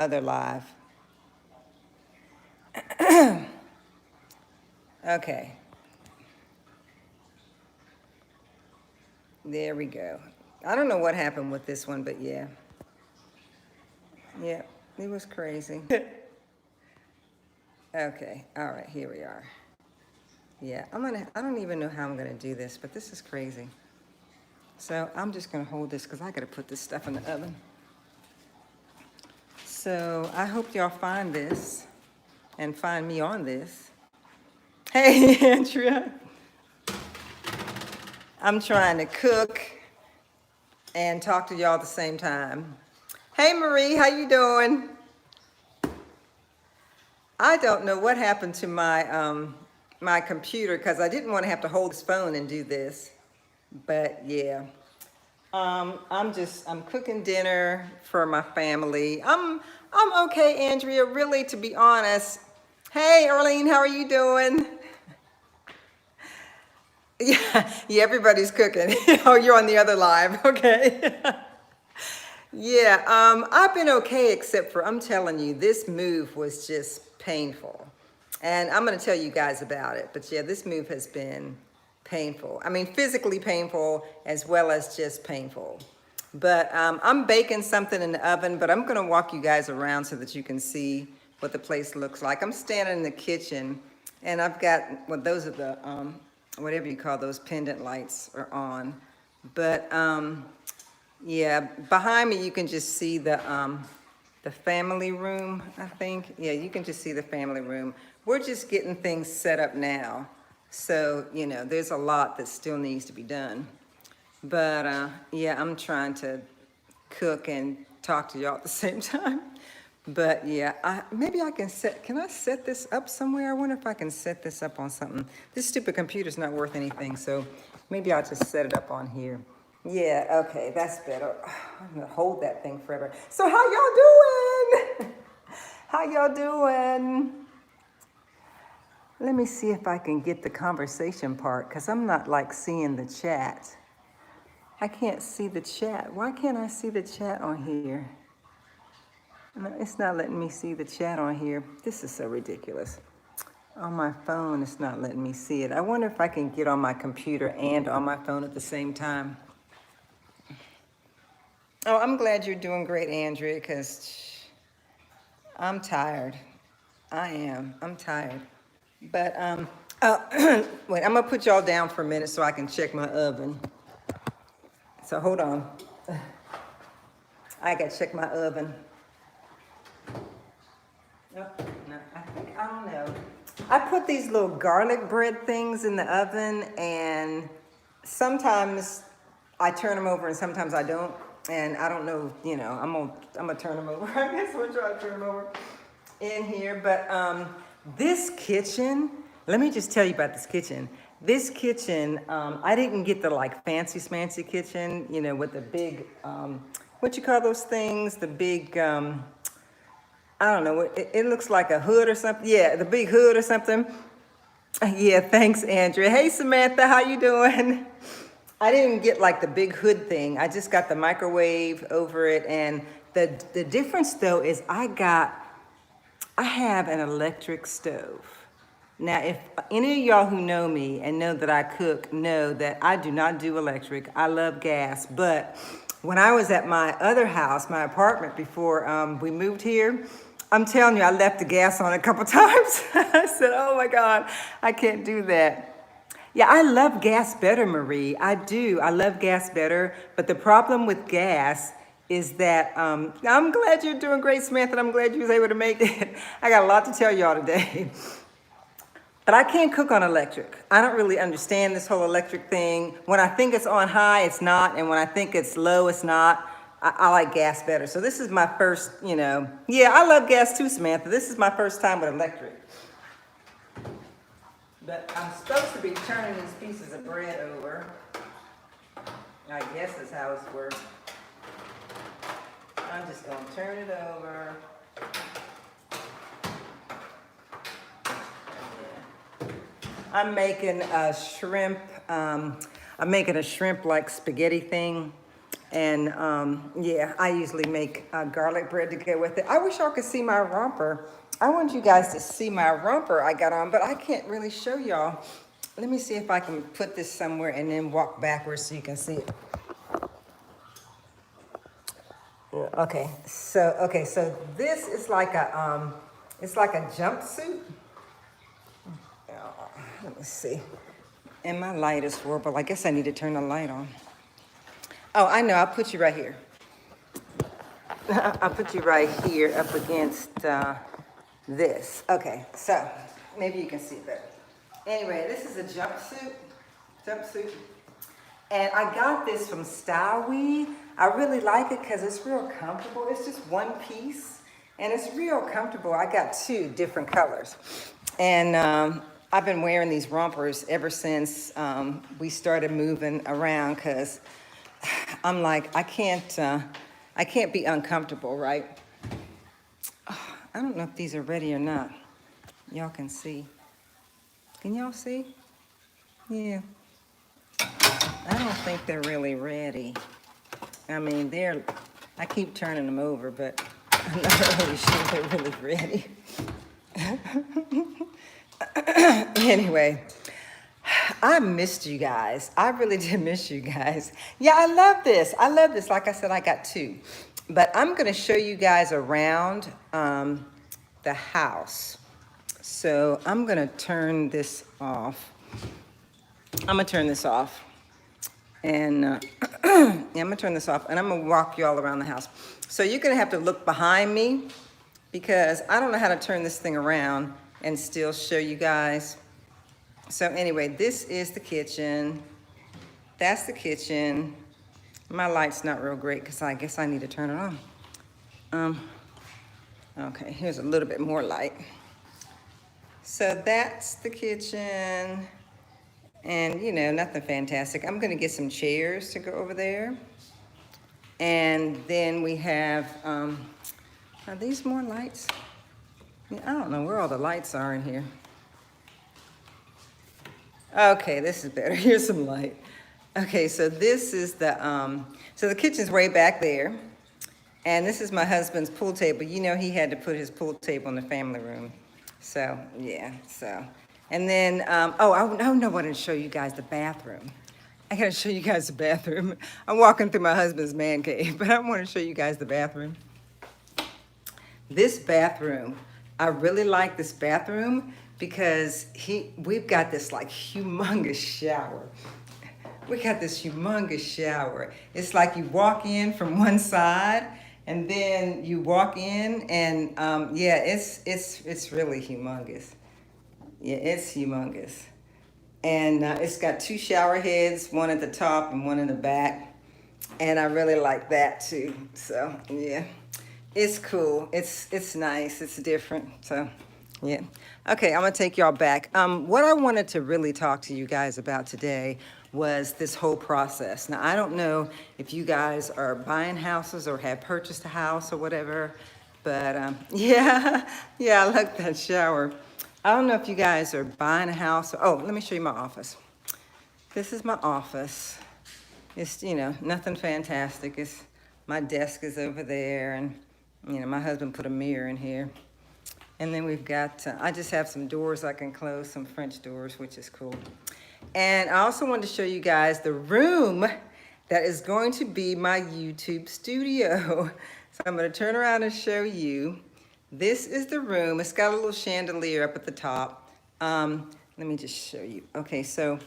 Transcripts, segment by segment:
other live. Okay. There we go. I don't know what happened with this one, but yeah. Yeah, it was crazy. Okay, all right, here we are. Yeah, I don't even know how I'm gonna do this, but this is crazy. So I'm just gonna hold this because I gotta put this stuff in the oven. So I hope y'all find this and find me on this. Hey, Andrea. I'm trying to cook and talk to y'all at the same time. Hey, Marie, how you doing? I don't know what happened to my computer because I didn't want to have to hold this phone and do this. But yeah, I'm cooking dinner for my family. I'm okay, Andrea. Really, to be honest. Hey, Arlene, how are you doing? Yeah, everybody's cooking. Oh, you're on the other live. Okay. Yeah, I've been okay, except for, I'm telling you, this move was just painful. And I'm going to tell you guys about it. But yeah, this move has been painful. I mean, physically painful as well as just painful. But I'm baking something in the oven, but I'm going to walk you guys around so that you can see what the place looks like. I'm standing in the kitchen, and I've got, well, those are the, whatever you call those pendant lights are on. But yeah, behind me you can just see the family room, I think. Yeah, you can just see the family room. We're just getting things set up now. So, you know, there's a lot that still needs to be done. But yeah, I'm trying to cook and talk to y'all at the same time. But yeah, maybe I can I set this up somewhere? I wonder if I can set this up on something. This stupid computer's not worth anything, so maybe I'll just set it up on here. Yeah, okay, that's better. I'm gonna hold that thing forever. So how y'all doing? How y'all doing? Let me see if I can get the conversation part, because I'm not like seeing the chat. I can't see the chat. Why can't I see the chat on here? No, it's not letting me see the chat on here. This is so ridiculous. On my phone, it's not letting me see it. I wonder if I can get on my computer and on my phone at the same time. Oh, I'm glad you're doing great, Andrea, because I'm tired. I am. I'm tired. But, wait, I'm going to put y'all down for a minute so I can check my oven. So hold on. I got to check my oven. No, I don't know. I put these little garlic bread things in the oven, and sometimes I turn them over and sometimes I don't. And I don't know, you know, I'm gonna turn them over. I guess we'll try to turn them over in here. But this kitchen, let me just tell you about this kitchen. This kitchen, I didn't get the like fancy smancy kitchen, you know, with the big, what you call those things? The big, I don't know, it looks like a hood or something. Yeah, the big hood or something. Yeah, thanks, Andrea. Hey, Samantha, how you doing? I didn't get like the big hood thing. I just got the microwave over it. And the difference though is I have an electric stove. Now, if any of y'all who know me and know that I cook know that I do not do electric. I love gas. But when I was at my other house, my apartment before we moved here, I'm telling you, I left the gas on a couple times. I said, oh my God, I can't do that. Yeah, I love gas better, Marie. I do. I love gas better. But the problem with gas is that, I'm glad you're doing great, Samantha. I'm glad you was able to make it. I got a lot to tell y'all today. But I can't cook on electric. I don't really understand this whole electric thing. When I think it's on high, it's not. And when I think it's low, it's not. I like gas better. So this is my first, you know. Yeah, I love gas too, Samantha. This is my first time with electric. But I'm supposed to be turning these pieces of bread over. I guess that's how it's works. I'm just going to turn it over. I'm making a shrimp, I'm making a shrimp like spaghetti thing. And yeah, I usually make garlic bread to go with it. I wish y'all could see my romper. I want you guys to see my romper I got on, but I can't really show y'all. Let me see if I can put this somewhere and then walk backwards so you can see it. Okay, so this is like a it's like a jumpsuit. Let me see. And my light is horrible. I guess I need to turn the light on. Oh, I know. I'll put you right here. I'll put you right here up against this. Okay, so maybe you can see it better. Anyway, this is a jumpsuit. And I got this from Style. I really like it because it's real comfortable. It's just one piece and it's real comfortable. I got two different colors. And I've been wearing these rompers ever since we started moving around because I'm like, I can't be uncomfortable, right? Oh, I don't know if these are ready or not. Y'all can see. Can y'all see? Yeah. I don't think they're really ready. I mean, I keep turning them over, but I'm not really sure they're really ready. Anyway, I missed you guys. I really did miss you guys. Yeah, I love this. Like I said, I got two. But I'm going to show you guys around the house. So I'm going to turn this off. And yeah, I'm gonna turn this off and I'm gonna walk you all around the house. So you're gonna have to look behind me because I don't know how to turn this thing around and still show you guys. So anyway, this is the kitchen. That's the kitchen. My light's not real great because I guess I need to turn it on. Okay, here's a little bit more light. So that's the kitchen. And, you know, nothing fantastic. I'm going to get some chairs to go over there. And then we have, are these more lights? Yeah, I don't know where all the lights are in here. Okay, this is better. Here's some light. Okay, so this is so the kitchen's way back there. And this is my husband's pool table. You know, he had to put his pool table in the family room. So, yeah, so. And then, I know what to show you guys the bathroom. I gotta show you guys the bathroom. I'm walking through my husband's man cave, but I wanna show you guys the bathroom. This bathroom, I really like this bathroom because we've got this like humongous shower. We got this humongous shower. It's like you walk in from one side and then you walk in and yeah, it's really humongous. Yeah, it's humongous. And it's got two shower heads, one at the top and one in the back. And I really like that too. So yeah, it's cool. It's nice. It's different. So yeah. Okay, I'm gonna take y'all back. What I wanted to really talk to you guys about today was this whole process. Now, I don't know if you guys are buying houses or have purchased a house or whatever, but yeah, I like that shower. I don't know if you guys are buying a house. Oh, let me show you my office. This is my office. It's, you know, nothing fantastic. My desk is over there, and, you know, my husband put a mirror in here. And then we've got, I just have some doors I can close, some French doors, which is cool. And I also wanted to show you guys the room that is going to be my YouTube studio. So I'm going to turn around and show you. This is the room. It's got a little chandelier up at the top. Let me just show you. Okay, so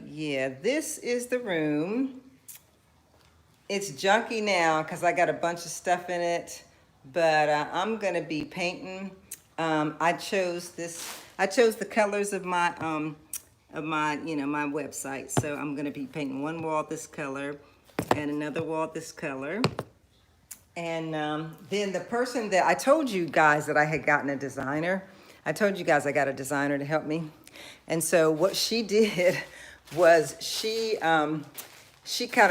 yeah, this is the room. It's junky now because I got a bunch of stuff in it, but I'm gonna be painting. I chose the colors of my my website. So I'm gonna be painting one wall this color and another wall this color. And then the person that I told you guys that I had gotten a designer. I told you guys I got a designer to help me. And so what she did was she kind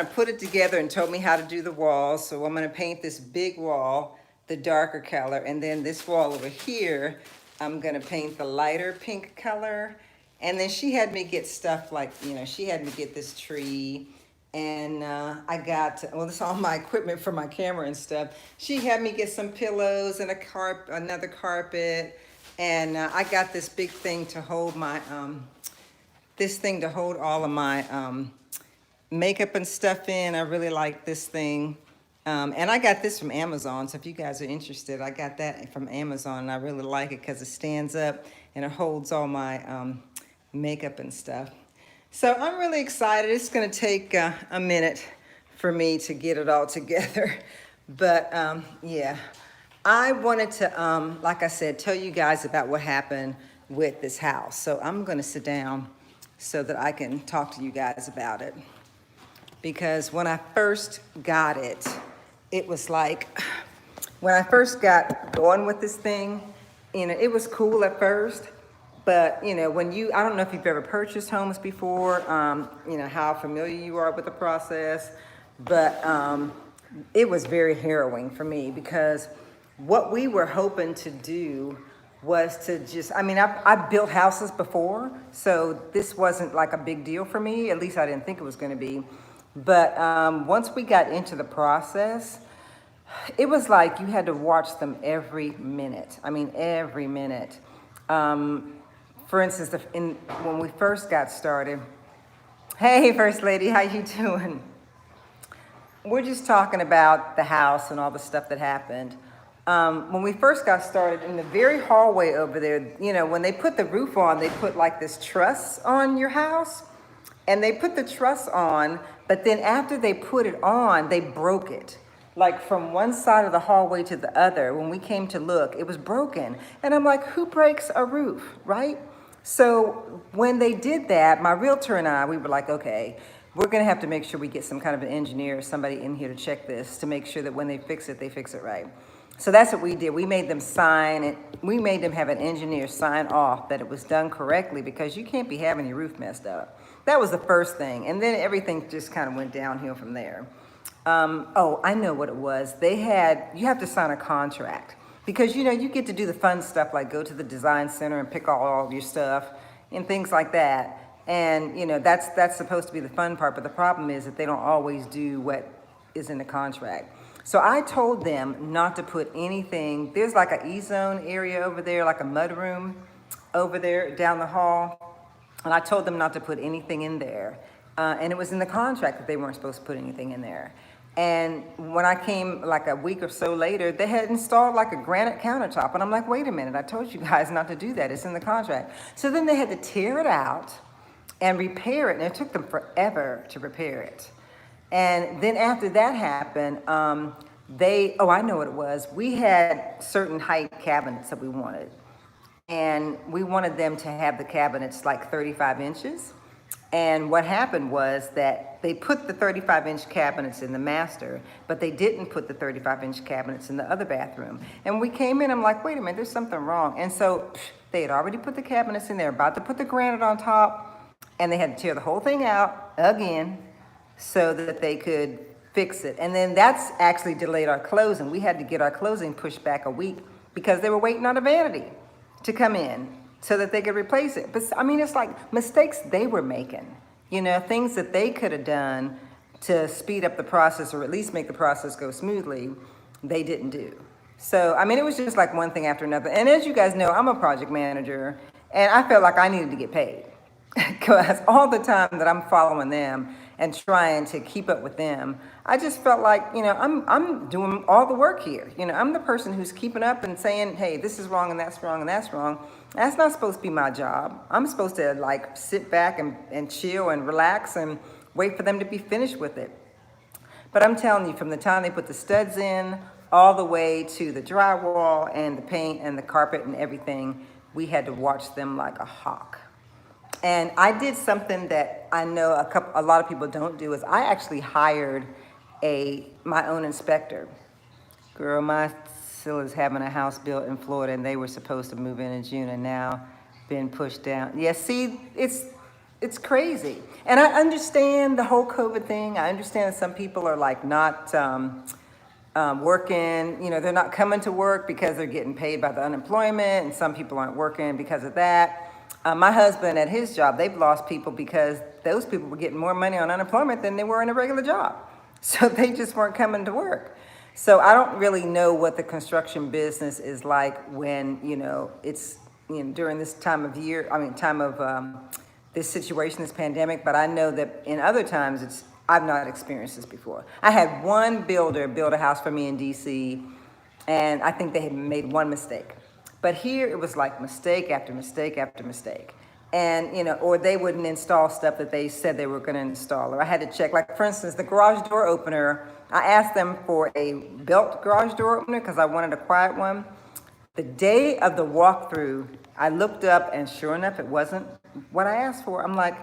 of put it together and told me how to do the walls. So I'm going to paint this big wall, the darker color. And then this wall over here, I'm going to paint the lighter pink color. And then she had me get stuff like, she had me get this tree And I got, well, this is all my equipment for my camera and stuff. She had me get some pillows and another carpet. And I got this big thing to hold my, this thing to hold all of my makeup and stuff in. I really like this thing. And I got this from Amazon. So if you guys are interested, I got that from Amazon. And I really like it because it stands up and it holds all my makeup and stuff. So I'm really excited. It's going to take a minute for me to get it all together. But yeah, I wanted to, like I said, tell you guys about what happened with this house. So I'm going to sit down so that I can talk to you guys about it. Because when I first got it, it was like, when I first got going with this thing, it was cool at first. But, when I don't know if you've ever purchased homes before, how familiar you are with the process, but it was very harrowing for me because what we were hoping to do was to just, I've built houses before, so this wasn't like a big deal for me. At least I didn't think it was going to be. But once we got into the process, it was like you had to watch them every minute. Every minute. For instance, when we first got started, hey, First Lady, how you doing? We're just talking about the house and all the stuff that happened. When we first got started, in the very hallway over there, when they put the roof on, they put like this truss on your house. And they put the truss on, but then after they put it on, they broke it. Like from one side of the hallway to the other, when we came to look, it was broken. And I'm like, who breaks a roof, right? So when they did that, my realtor and I, we were like, okay, we're gonna have to make sure we get some kind of an engineer or somebody in here to check this to make sure that when they fix it right. So that's what we did. We made them sign it. We made them have an engineer sign off that it was done correctly because you can't be having your roof messed up. That was the first thing. And then everything just kind of went downhill from there. Oh, I know what it was. You have to sign a contract because, you get to do the fun stuff like go to the design center and pick all of your stuff and things like that. And, that's supposed to be the fun part. But the problem is that they don't always do what is in the contract. So I told them not to put anything. There's like an E-zone area over there, like a mud room over there down the hall. And I told them not to put anything in there. And it was in the contract that they weren't supposed to put anything in there. And when I came like a week or so later, they had installed like a granite countertop. And I'm like, wait a minute, I told you guys not to do that. It's in the contract. So then they had to tear it out and repair it. And it took them forever to repair it. And then after that happened, I know what it was. We had certain height cabinets that we wanted. And we wanted them to have the cabinets like 35 inches. And what happened was that they put the 35-inch cabinets in the master, but they didn't put the 35-inch cabinets in the other bathroom. And we came in, I'm like, wait a minute, there's something wrong. And so they had already put the cabinets in there, about to put the granite on top, and they had to tear the whole thing out again so that they could fix it. And then that's actually delayed our closing. We had to get our closing pushed back a week because they were waiting on a vanity to come in so that they could replace it. But it's like mistakes they were making, things that they could have done to speed up the process or at least make the process go smoothly, they didn't do. So, it was just like one thing after another. And as you guys know, I'm a project manager and I felt like I needed to get paid because all the time that I'm following them and trying to keep up with them, I just felt like, I'm doing all the work here. I'm the person who's keeping up and saying, hey, this is wrong and that's wrong and that's wrong. That's not supposed to be my job. I'm supposed to like sit back and chill and relax and wait for them to be finished with it. But I'm telling you, from the time they put the studs in all the way to the drywall and the paint and the carpet and everything, we had to watch them like a hawk. And I did something that I know a lot of people don't do is I actually hired my own inspector. Girl, my is having a house built in Florida and they were supposed to move in June and now been pushed down. Yeah, see, it's crazy. And I understand the whole COVID thing. I understand that some people are like not working, they're not coming to work because they're getting paid by the unemployment and some people aren't working because of that. My husband at his job, they've lost people because those people were getting more money on unemployment than they were in a regular job. So they just weren't coming to work. So I don't really know what the construction business is like when, it's, during this time of year, time of this situation, this pandemic, but I know that in other times I've not experienced this before. I had one builder build a house for me in DC, and I think they had made one mistake. But here it was like mistake after mistake after mistake. And, or they wouldn't install stuff that they said they were going to install. Or I had to check, like, for instance, the garage door opener. I asked them for a belt garage door opener because I wanted a quiet one. The day of the walkthrough, I looked up, and sure enough, it wasn't what I asked for. I'm like,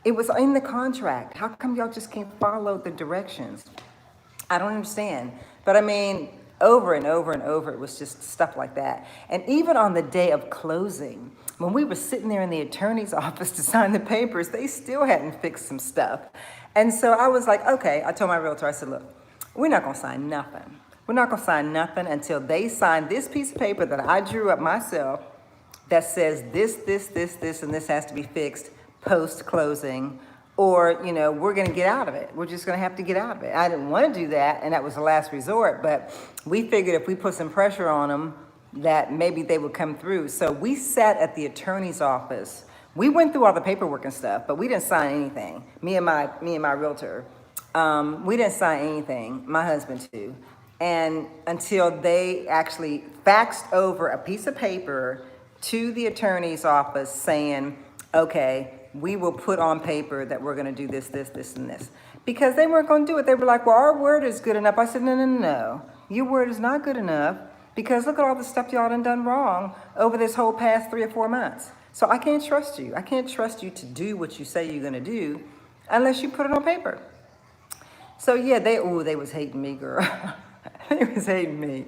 it was in the contract. How come y'all just can't follow the directions? I don't understand. But I mean, over and over and over, it was just stuff like that. And even on the day of closing, when we were sitting there in the attorney's office to sign the papers, they still hadn't fixed some stuff. And so I was like, okay, I told my realtor, I said, look, we're not gonna sign nothing. We're not gonna sign nothing until they sign this piece of paper that I drew up myself that says this, and this has to be fixed post-closing, or, we're gonna get out of it. We're just gonna have to get out of it. I didn't wanna do that, and that was the last resort, but we figured if we put some pressure on them, that maybe they would come through. So we sat at the attorney's office. We went through all the paperwork and stuff, but we didn't sign anything. Me and my realtor, we didn't sign anything. My husband too. And until they actually faxed over a piece of paper to the attorney's office saying, okay, we will put on paper that we're going to do this, and this. Because they weren't going to do it. They were like, well, our word is good enough. I said, no. Your word is not good enough, because look at all the stuff y'all done wrong over this whole past 3 or 4 months. So I can't trust you. I can't trust you to do what you say you're going to do unless you put it on paper. So yeah, they was hating me, girl. They was hating me.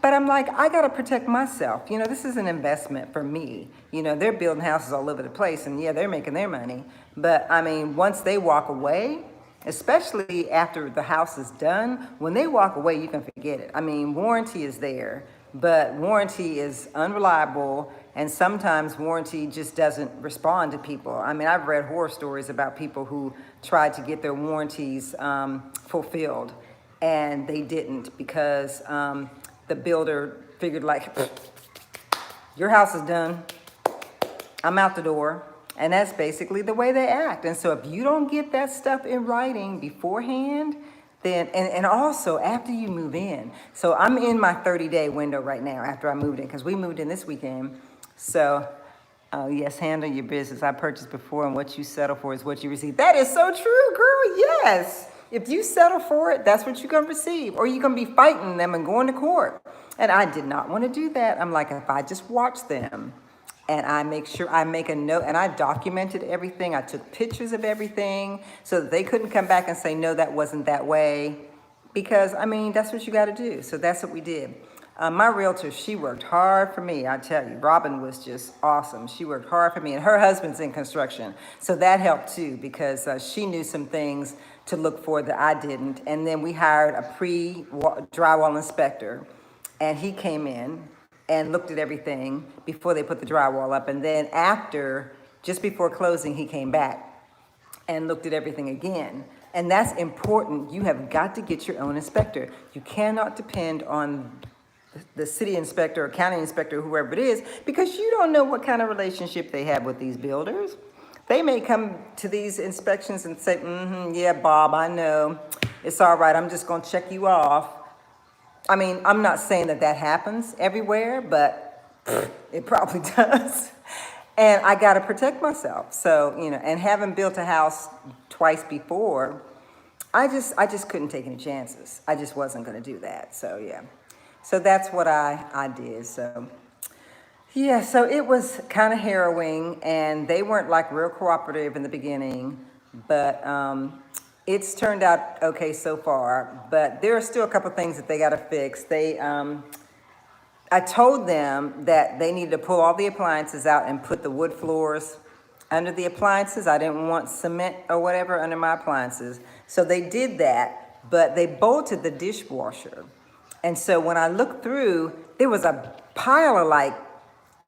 But I'm like, I got to protect myself. This is an investment for me. They're building houses all over the place, and yeah, they're making their money. But I mean, once they walk away, especially after the house is done, when they walk away, you can forget it. I mean, warranty is there, but warranty is unreliable, and sometimes warranty just doesn't respond to people. I mean, I've read horror stories about people who tried to get their warranties fulfilled, and they didn't because the builder figured like, your house is done, I'm out the door. And that's basically the way they act. And so if you don't get that stuff in writing beforehand, then, and also after you move in. So I'm in my 30-day window right now after I moved in, because we moved in this weekend. So, yes, handle your business. I purchased before, and what you settle for is what you receive. That is so true, girl, yes. If you settle for it, that's what you're going to receive. Or you're going to be fighting them and going to court. And I did not want to do that. I'm like, if I just watch them, and I make sure I make a note, and I documented everything. I took pictures of everything so that they couldn't come back and say, no, that wasn't that way. Because, I mean, that's what you got to do. So that's what we did. My realtor, she worked hard for me. I tell you, Robin was just awesome. She worked hard for me, and her husband's in construction. So that helped too, because she knew some things to look for that I didn't. And then we hired a pre-drywall inspector, and he came in and looked at everything before they put the drywall up. And then after, just before closing, he came back and looked at everything again. And that's important. You have got to get your own inspector. You cannot depend on the city inspector or county inspector, whoever it is, because you don't know what kind of relationship they have with these builders. They may come to these inspections and say, yeah, Bob, I know. It's all right. I'm just going to check you off. I mean, I'm not saying that happens everywhere, but it probably does. And I got to protect myself. So, and having built a house twice before, I just couldn't take any chances. I just wasn't going to do that. So, yeah. So that's what I did. So, yeah, so it was kind of harrowing, and they weren't like real cooperative in the beginning, but it's turned out okay so far, but there are still a couple things that they got to fix. I told them that they needed to pull all the appliances out and put the wood floors under the appliances. I didn't want cement or whatever under my appliances. So they did that, but they bolted the dishwasher. And so when I looked through, there was a pile of like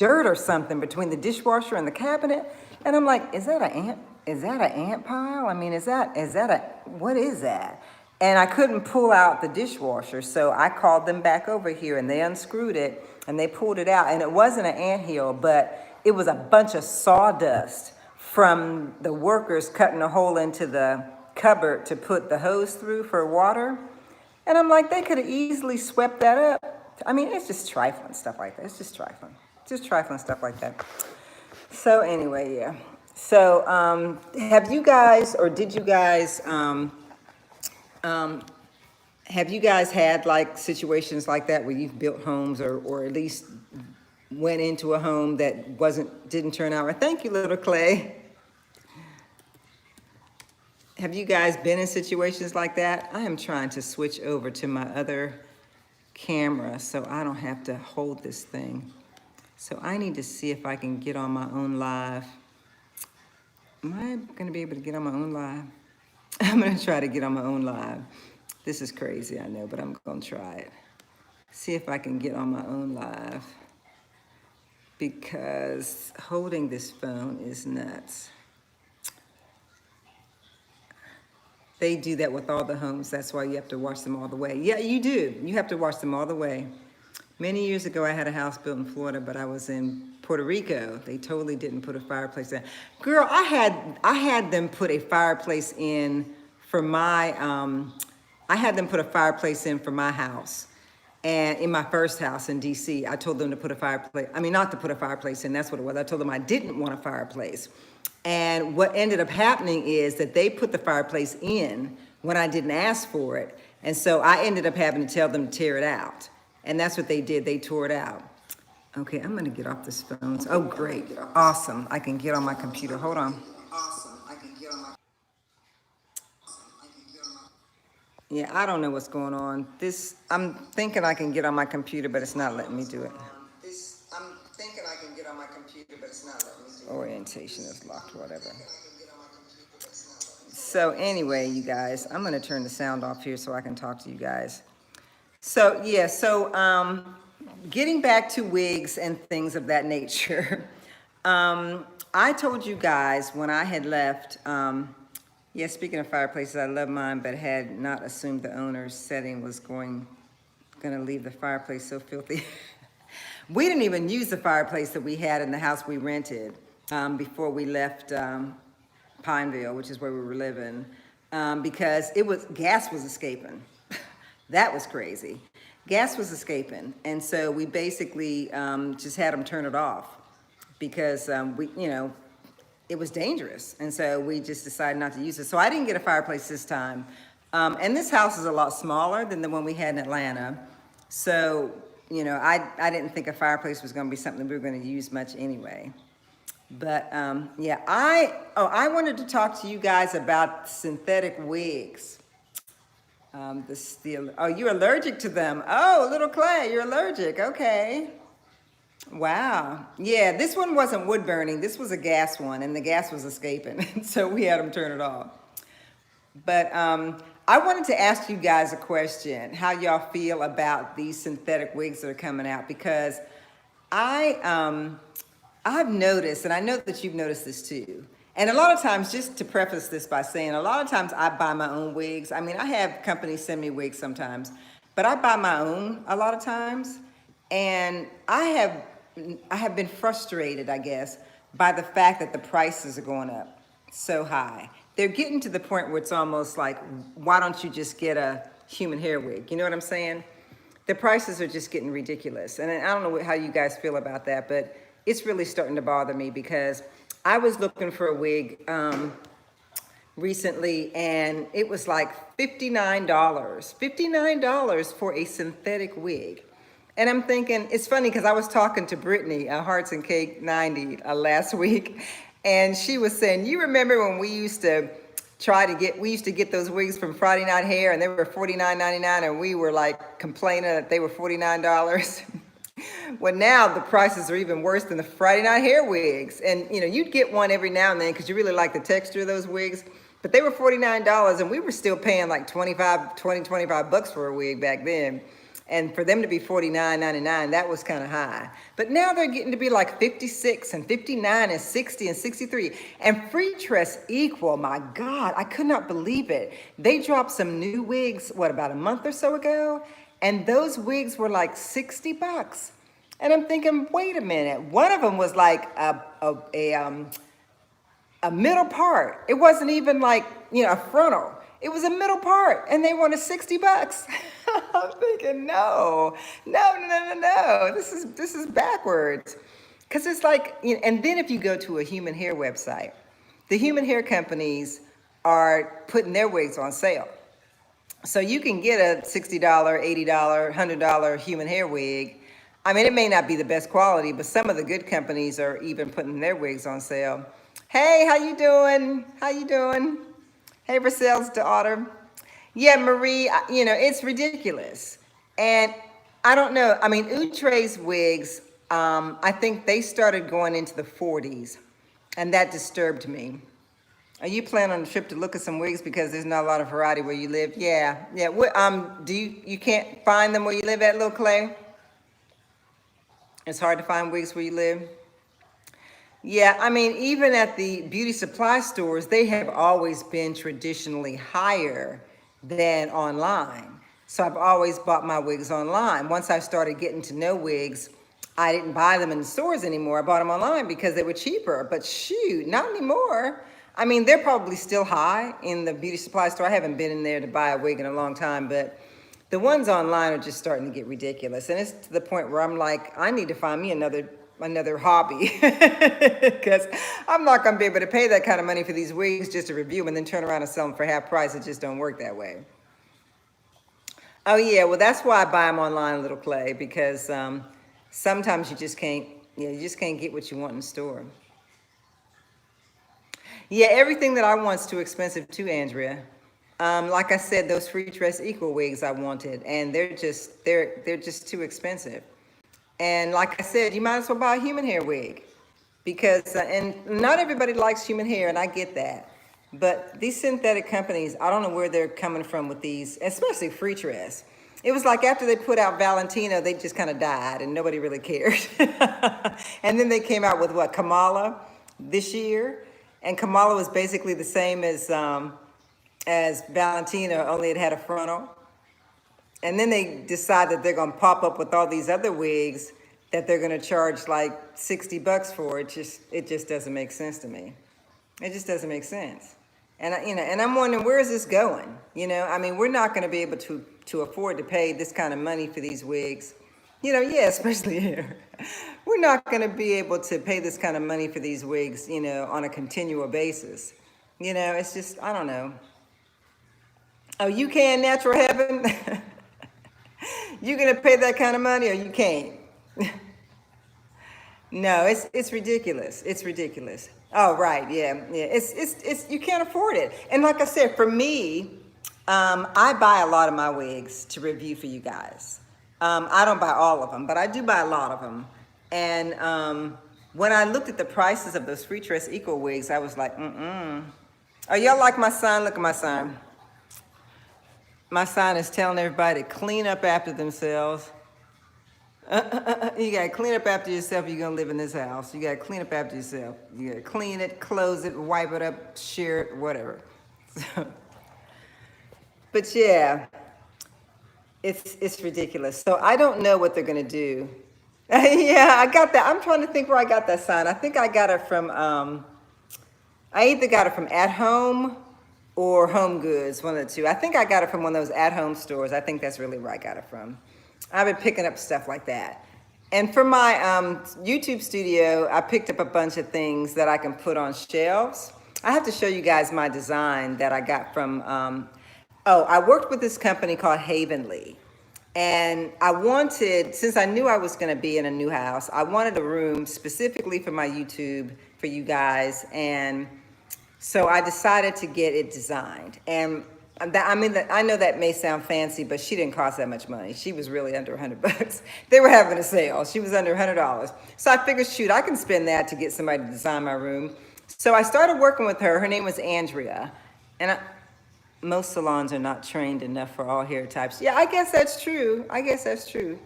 dirt or something between the dishwasher and the cabinet. And I'm like, is that an ant? Is that an ant pile? I mean, what is that? And I couldn't pull out the dishwasher. So I called them back over here and they unscrewed it and they pulled it out. And it wasn't an anthill, but it was a bunch of sawdust from the workers cutting a hole into the cupboard to put the hose through for water. And I'm like, they could have easily swept that up. I mean, it's just trifling stuff like that. It's just trifling. Just trifling stuff like that. So anyway, yeah. So have you guys, or did you guys, have you guys had like situations like that where you've built homes or at least went into a home that didn't turn out right? Thank you, little Clay. Have you guys been in situations like that? I am trying to switch over to my other camera so I don't have to hold this thing. So I need to see if I can get on my own live. Am I going to be able to get on my own live? I'm going to try to get on my own live. This is crazy, I know, but I'm going to try it. See if I can get on my own live. Because holding this phone is nuts. They do that with all the homes. That's why you have to watch them all the way. Yeah, you do. You have to watch them all the way. Many years ago, I had a house built in Florida, but I was in Puerto Rico. They totally didn't put a fireplace in. Girl, I had them put a fireplace in for my, I had them put a fireplace in for my house. And in my first house in DC, I told them to put a fireplace, not to put a fireplace in, that's what it was. I told them I didn't want a fireplace. And what ended up happening is that they put the fireplace in when I didn't ask for it. And so I ended up having to tell them to tear it out. And that's what they did. They tore it out. Okay, I'm going to get off this phone. Oh, great. Awesome. I can get on my computer. Hold on. Awesome. I can get on my... Yeah, I don't know what's going on. I'm thinking I can get on my computer, but it's not letting me do it. I'm thinking I can get on my computer, but it's not letting me do it. Orientation is locked, whatever. So anyway, you guys, I'm going to turn the sound off here so I can talk to you guys. So, yeah, getting back to wigs and things of that nature, I told you guys when I had left, speaking of fireplaces, I love mine, but had not assumed the owner's setting was going to leave the fireplace so filthy. We didn't even use the fireplace that we had in the house we rented before we left Pineville, which is where we were living, because gas was escaping. That was crazy. Gas was escaping. And so we basically just had them turn it off because it was dangerous. And so we just decided not to use it. So I didn't get a fireplace this time. And this house is a lot smaller than the one we had in Atlanta. So, I didn't think a fireplace was going to be something we were going to use much anyway. But I wanted to talk to you guys about synthetic wigs. You're allergic to them. Oh, little Clay, you're allergic. Okay. Wow. Yeah, this one wasn't wood burning. This was a gas one, and the gas was escaping. So we had them turn it off. But I wanted to ask you guys a question, how y'all feel about these synthetic wigs that are coming out, because I've noticed, and I know that you've noticed this too, and a lot of times, just to preface this by saying, a lot of times I buy my own wigs. I have companies send me wigs sometimes, but I buy my own a lot of times, and I have been frustrated, I guess, by the fact that the prices are going up so high. They're getting to the point where it's almost like, why don't you just get a human hair wig? You know what I'm saying? The prices are just getting ridiculous. And I don't know how you guys feel about that, but it's really starting to bother me because I was looking for a wig recently, and it was like $59 for a synthetic wig. And I'm thinking, it's funny because I was talking to Brittany, Hearts and Cake 90 last week, and she was saying, you remember when we used to get those wigs from Friday Night Hair, and they were $49.99, and we were like complaining that they were $49. Well, now the prices are even worse than the Friday Night Hair wigs. And, you'd get one every now and then because you really like the texture of those wigs. But they were $49, and we were still paying like $25 for a wig back then. And for them to be $49.99, that was kind of high. But now they're getting to be like 56 and 59 and 60 and 63. And Free Tress Equal, my God, I could not believe it. They dropped some new wigs, what, about a month or so ago? And those wigs were like 60 bucks. And I'm thinking, wait a minute. One of them was like a middle part. It wasn't even like, a frontal. It was a middle part, and they wanted 60 bucks. I'm thinking, no. This is backwards. Because it's like, and then if you go to a human hair website, the human hair companies are putting their wigs on sale. So you can get a $60, $80, $100 human hair wig. I mean, it may not be the best quality, but some of the good companies are even putting their wigs on sale. Hey, how you doing? Hey, Roselle's daughter. Yeah, Marie, it's ridiculous. And I don't know. I mean, Outre's wigs, I think they started going into the 40s, and that disturbed me. Are you planning on a trip to look at some wigs because there's not a lot of variety where you live? Yeah. What, you can't find them where you live at, Little Clay? It's hard to find wigs where you live? Yeah, I mean, even at the beauty supply stores, they have always been traditionally higher than online. So I've always bought my wigs online. Once I started getting to know wigs, I didn't buy them in the stores anymore. I bought them online because they were cheaper. But shoot, not anymore. I mean, they're probably still high in the beauty supply store. I haven't been in there to buy a wig in a long time, but the ones online are just starting to get ridiculous. And it's to the point where I'm like, I need to find me another hobby because I'm not going to be able to pay that kind of money for these wigs just to review them and then turn around and sell them for half price. It just don't work that way. Oh yeah, well that's why I buy them online, Little Clay, because sometimes you just can't get what you want in the store. Yeah, everything that I want's too expensive too, Andrea. Like I said, those Free Tress Equal wigs I wanted, and they're just too expensive. And like I said, you might as well buy a human hair wig because, and not everybody likes human hair, and I get that. But these synthetic companies, I don't know where they're coming from with these, especially Free Tress. It was like after they put out Valentino, they just kind of died and nobody really cared. And then they came out with what, Kamala this year? And Kamala was basically the same as Valentino, only it had a frontal. And then they decide that they're going to pop up with all these other wigs that they're going to charge like 60 bucks for. It just doesn't make sense to me. It just doesn't make sense. And and I'm wondering, where is this going? I mean, we're not going to be able to afford to pay this kind of money for these wigs. Yeah, especially here. We're not going to be able to pay this kind of money for these wigs, on a continual basis. It's just, I don't know. Oh, you can, Natural Heaven? You gonna pay that kind of money or you can't? No, it's ridiculous. It's ridiculous. Oh, right, yeah. It's you can't afford it. And like I said, for me, I buy a lot of my wigs to review for you guys. I don't buy all of them, but I do buy a lot of them. And when I looked at the prices of those Free Tress Equal wigs, I was like, Oh, y'all like my sign? Look at my sign. My sign is telling everybody to clean up after themselves. You got to clean up after yourself if you're going to live in this house. You got to clean up after yourself. You got to clean it, close it, wipe it up, share it, whatever. But yeah, it's ridiculous. So I don't know what they're going to do. Yeah, I got that. I'm trying to think where I got that sign. I think I got it from, I either got it from At Home or Home Goods, one of the two. I think I got it from one of those at-home stores. I think that's really where I got it from. I've been picking up stuff like that. And for my YouTube studio, I picked up a bunch of things that I can put on shelves. I have to show you guys my design that I got from, I worked with this company called Havenly. And I wanted, since I knew I was gonna be in a new house, I wanted a room specifically for my YouTube for you guys. And so I decided to get it designed. And I know that may sound fancy, but she didn't cost that much money. She was really under 100 bucks. They were having a sale. She was under $100. So I figured, shoot, I can spend that to get somebody to design my room. So I started working with her. Her name was Andrea. And most salons are not trained enough for all hair types. Yeah, I guess that's true. I guess that's true.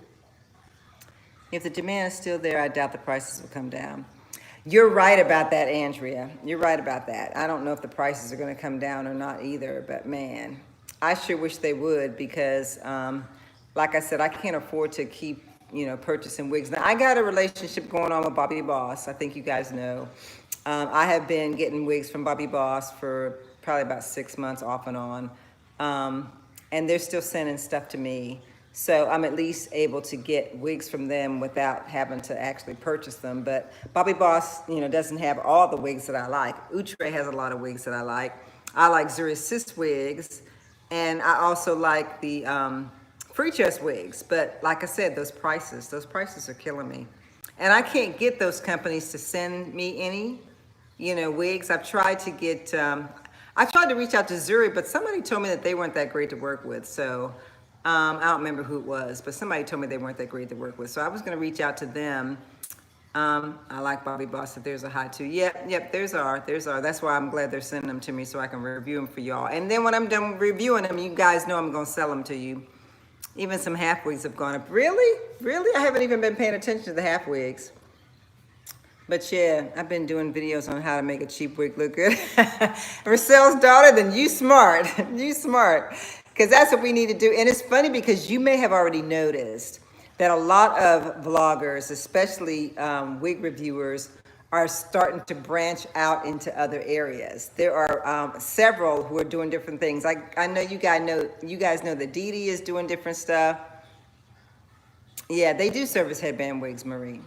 If the demand is still there, I doubt the prices will come down. You're right about that, Andrea. You're right about that. I don't know if the prices are going to come down or not either, but man, I sure wish they would because, like I said, I can't afford to keep, purchasing wigs. Now, I got a relationship going on with Bobby Boss. I think you guys know. I have been getting wigs from Bobby Boss for probably about 6 months off and on. And they're still sending stuff to me. So I'm at least able to get wigs from them without having to actually purchase them. But Bobby Boss, doesn't have all the wigs that I like. Outre has a lot of wigs that I like. I like Zuri Sis wigs. And I also like the free chest wigs. But like I said, those prices are killing me. And I can't get those companies to send me any, wigs. I've tried to get, I tried to reach out to Zuri, but somebody told me that they weren't that great to work with. So I don't remember who it was, but somebody told me they weren't that great to work with. So I was going to reach out to them. I like Bobby Boss. If there's a high too. Yep, there's are. That's why I'm glad they're sending them to me so I can review them for y'all. And then when I'm done reviewing them, you guys know I'm going to sell them to you. Even some half wigs have gone up. Really? I haven't even been paying attention to the half wigs. But yeah, I've been doing videos on how to make a cheap wig look good. Rosselle's daughter, then you smart. You smart. Because that's what we need to do. And it's funny because you may have already noticed that a lot of vloggers, especially wig reviewers, are starting to branch out into other areas. There are several who are doing different things. I know you guys know that Dee Dee is doing different stuff. Yeah, they do service headband wigs, Marie.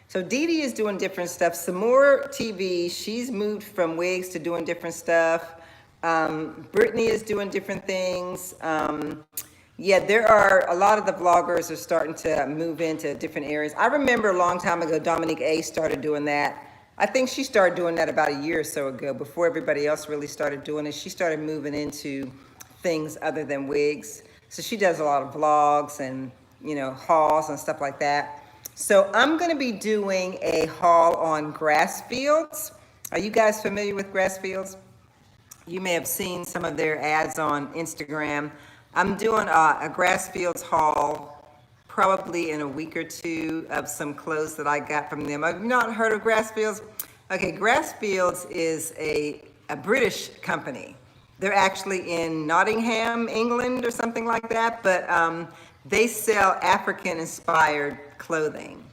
So Dee Dee is doing different stuff. Some more TV, she's moved from wigs to doing different stuff. Brittany is doing different things. Yeah, there are a lot of the vloggers are starting to move into different areas. I remember a long time ago, Dominique A started doing that. I think she started doing that about a year or so ago, before everybody else really started doing it. She started moving into things other than wigs. So she does a lot of vlogs and, hauls and stuff like that. So I'm going to be doing a haul on grass fields. Are you guys familiar with grass fields? You may have seen some of their ads on Instagram. I'm doing a grass fields haul probably in a week or two of some clothes that I got from them. Have you not heard of Grass Fields? Okay, Grass Fields is a British company. They're actually in Nottingham, England or something like that, but they sell African-inspired clothing.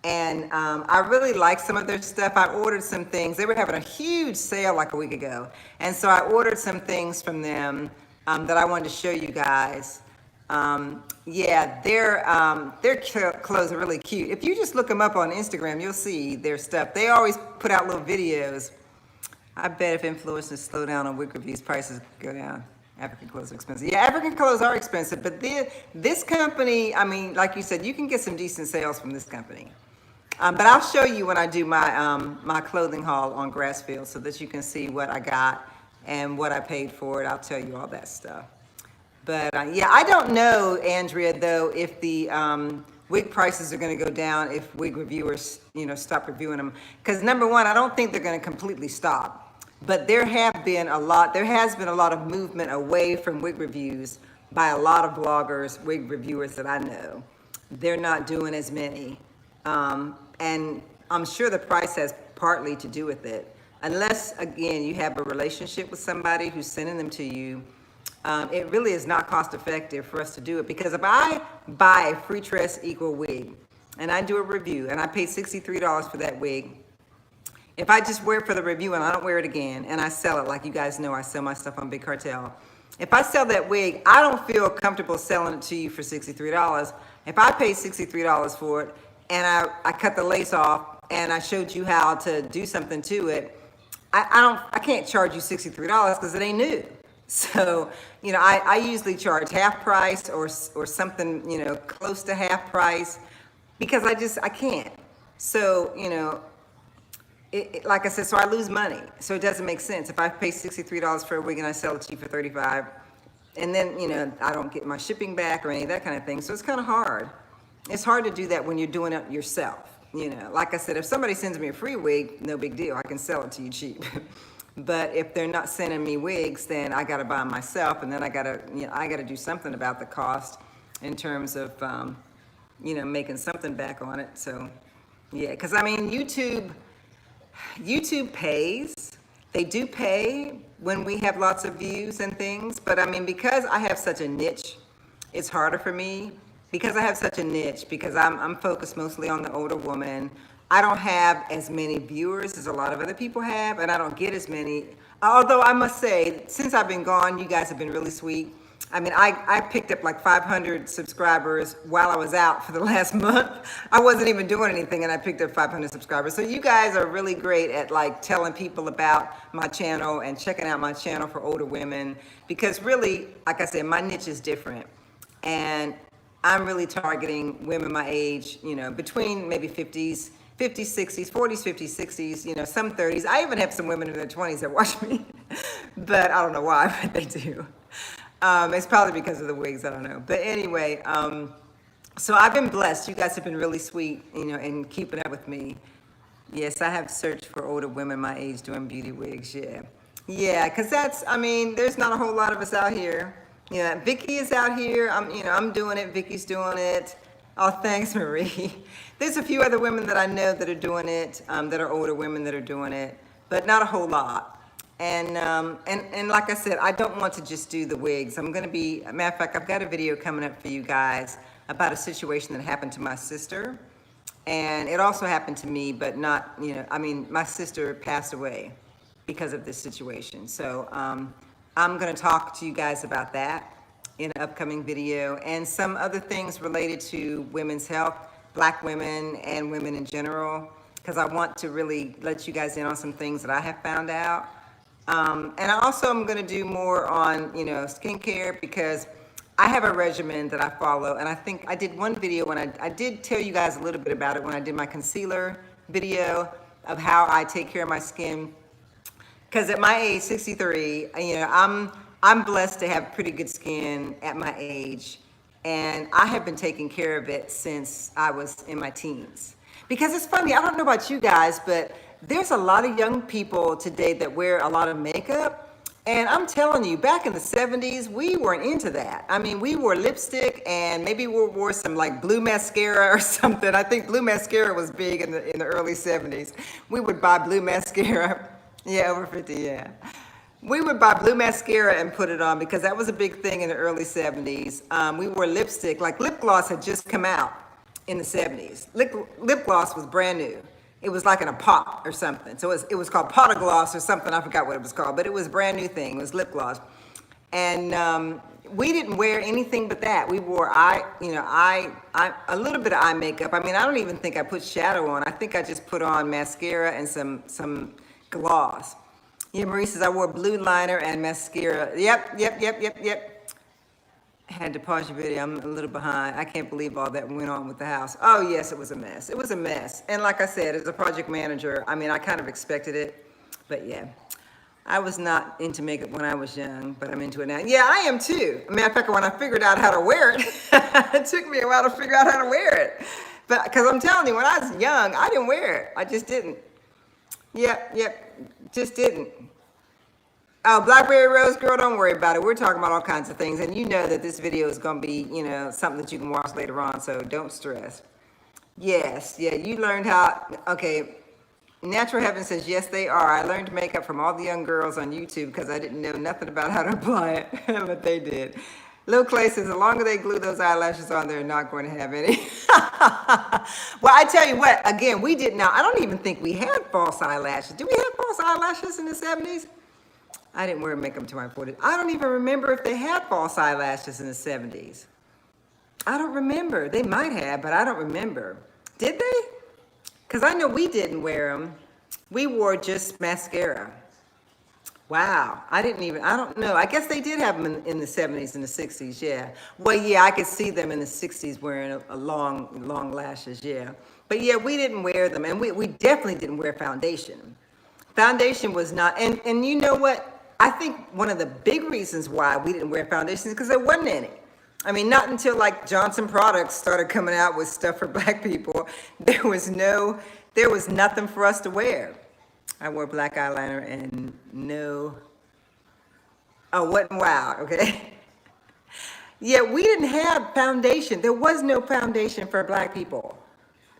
And I really like some of their stuff. I ordered some things. They were having a huge sale like a week ago. And so I ordered some things from them that I wanted to show you guys. Yeah, their clothes are really cute. If you just look them up on Instagram, you'll see their stuff. They always put out little videos. I bet if influencers slow down on wig reviews, prices go down. African clothes are expensive. Yeah, African clothes are expensive, but this company, I mean, like you said, you can get some decent sales from this company. But I'll show you when I do my clothing haul on Grassfield so that you can see what I got and what I paid for it. I'll tell you all that stuff. But yeah, I don't know, Andrea, though, if the wig prices are going to go down if wig reviewers, stop reviewing them. Because number one, I don't think they're going to completely stop. But there has been a lot of movement away from wig reviews by a lot of bloggers, wig reviewers that I know. They're not doing as many. And I'm sure the price has partly to do with it. Unless, again, you have a relationship with somebody who's sending them to you, it really is not cost effective for us to do it. Because if I buy a free dress equal wig and I do a review and I pay $63 for that wig, if I just wear it for the review and I don't wear it again and I sell it, like you guys know, I sell my stuff on Big Cartel. If I sell that wig, I don't feel comfortable selling it to you for $63. If I paid $63 for it and I cut the lace off and I showed you how to do something to it, I can't charge you $63 because it ain't new. So, I usually charge half price or something, close to half price because I can't. So, like I said, so I lose money. So it doesn't make sense. If I pay $63 for a wig and I sell it to you for $35, and then, I don't get my shipping back or any of that kind of thing. So it's kind of hard. It's hard to do that when you're doing it yourself. Like I said, if somebody sends me a free wig, no big deal. I can sell it to you cheap. But if they're not sending me wigs, then I gotta buy them myself, and then I gotta do something about the cost in terms of, making something back on it. So, yeah, because I mean, YouTube pays. They do pay when we have lots of views and things, but I mean, because I have such a niche, it's harder for me. Because I have such a niche, because I'm focused mostly on the older woman, I don't have as many viewers as a lot of other people have, and I don't get as many. Although I must say, since I've been gone, you guys have been really sweet. I mean, I picked up like 500 subscribers while I was out for the last month. I wasn't even doing anything, and I picked up 500 subscribers. So you guys are really great at like telling people about my channel and checking out my channel for older women, because really, like I said, my niche is different. And I'm really targeting women my age, between maybe 50s, 60s, 40s, 50s, 60s, some 30s. I even have some women in their 20s that watch me, but I don't know why, but they do. It's probably because of the wigs, I don't know. But anyway, so I've been blessed. You guys have been really sweet, in keeping up with me. Yes, I have searched for older women my age doing beauty wigs, yeah. Yeah, because there's not a whole lot of us out here. Yeah, Vicky is out here. I'm doing it. Vicky's doing it. Oh, thanks, Marie. There's a few other women that I know that are doing it, that are older women that are doing it, but not a whole lot. And like I said, I don't want to just do the wigs. I'm going to be, matter of fact, I've got a video coming up for you guys about a situation that happened to my sister. And it also happened to me, but not, my sister passed away because of this situation. So, I'm going to talk to you guys about that in an upcoming video, and some other things related to women's health, Black women and women in general, because I want to really let you guys in on some things that I have found out. And I also am going to do more on, skincare, because I have a regimen that I follow, and I think I did one video when I did tell you guys a little bit about it when I did my concealer video of how I take care of my skin. Because at my age, 63, I'm blessed to have pretty good skin at my age, and I have been taking care of it since I was in my teens. Because it's funny, I don't know about you guys, but there's a lot of young people today that wear a lot of makeup, and I'm telling you, back in the 70s, we weren't into that. I mean, we wore lipstick, and maybe we wore some like blue mascara or something. I think blue mascara was big in the early 70s. We would buy blue mascara. Yeah, over 50, yeah. We would buy blue mascara and put it on because that was a big thing in the early 70s. We wore lipstick, like lip gloss had just come out in the 70s. Lip gloss was brand new. It was like in a pot or something. So it was called pot of gloss or something. I forgot what it was called, but it was a brand new thing. It was lip gloss. And we didn't wear anything but that. We wore a little bit of eye makeup. I mean, I don't even think I put shadow on. I think I just put on mascara and some gloss. Yeah, Marie says I wore blue liner and mascara. Yep. Had to pause your video. I'm a little behind. I can't believe all that went on with the house. Oh yes, it was a mess. It was a mess. And like I said, as a project manager, I kind of expected it. But yeah, I was not into makeup when I was young, but I'm into it now. Yeah, I am too. Matter of fact, when I figured out how to wear it, it took me a while to figure out how to wear it. But because I'm telling you, when I was young, I didn't wear it. I just didn't. Yep, just didn't. Oh, Blackberry Rose Girl, don't worry about it. We're talking about all kinds of things, and you know that this video is going to be, something that you can watch later on, so don't stress. Yes, yeah, you learned how, okay, Natural Heaven says, yes, they are. I learned makeup from all the young girls on YouTube because I didn't know nothing about how to apply it, but they did. Lil Clay says, the longer they glue those eyelashes on, they're not going to have any. Well, I tell you what, again, we did now. I don't even think we had false eyelashes. Do we have false eyelashes in the 70s? I didn't wear makeup until my 40s. I don't even remember if they had false eyelashes in the 70s. I don't remember. They might have, but I don't remember. Did they? Because I know we didn't wear them. We wore just mascara. Wow, I don't know. I guess they did have them in the 70s and the 60s, yeah. Well, yeah, I could see them in the 60s wearing a long lashes, yeah. But yeah, we didn't wear them, and we definitely didn't wear foundation. Foundation was not, and you know what? I think one of the big reasons why we didn't wear foundation is because there wasn't any. Not until like Johnson Products started coming out with stuff for Black people, there was nothing for us to wear. I wore black eyeliner and no, oh, wasn't wow, okay? Yeah, we didn't have foundation. There was no foundation for black people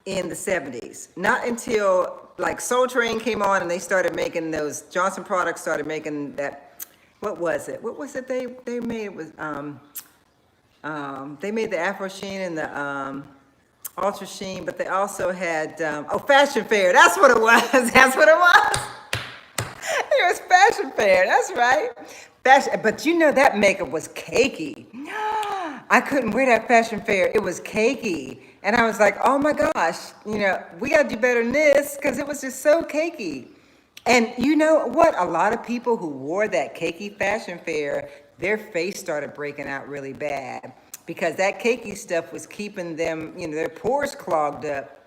in the 70s. Not until like Soul Train came on and they started making those, Johnson Products started making that, what was it? What was it they made? It was, they made the Afro Sheen and the Ultra Sheen, but they also had, oh, Fashion Fair. That's what it was. That's what it was. It was Fashion Fair. That's right. Fashion, but you know that makeup was cakey. I couldn't wear that Fashion Fair. It was cakey. And I was like, oh my gosh, you know, we got to do better than this because it was just so cakey. And you know what? A lot of people who wore that cakey Fashion Fair, their face started breaking out really bad because that cakey stuff was keeping them, you know, their pores clogged up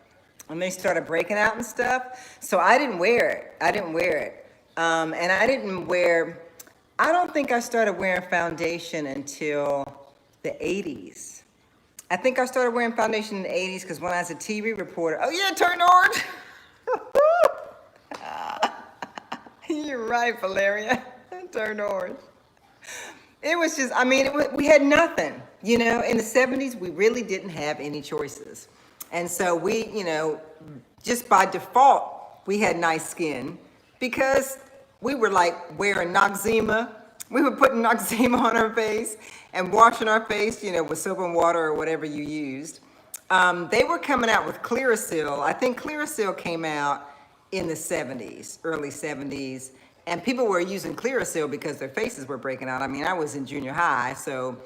and they started breaking out and stuff. So I didn't wear it. I didn't wear it. And I didn't wear, I don't think I started wearing foundation until the 80s. I think I started wearing foundation in the 80s because when I was a TV reporter, oh yeah, turn orange. You're right, Valeria. Turned orange. It was just, I mean, we had nothing. You know, in the 70s, we really didn't have any choices. And so we, you know, just by default, we had nice skin because we were like wearing Noxzema. We were putting Noxzema on our face and washing our face, you know, with soap and water or whatever you used. They were coming out with Clearasil. I think Clearasil came out in the 70s, early 70s. And people were using Clearasil because their faces were breaking out. I mean, I was in junior high, so,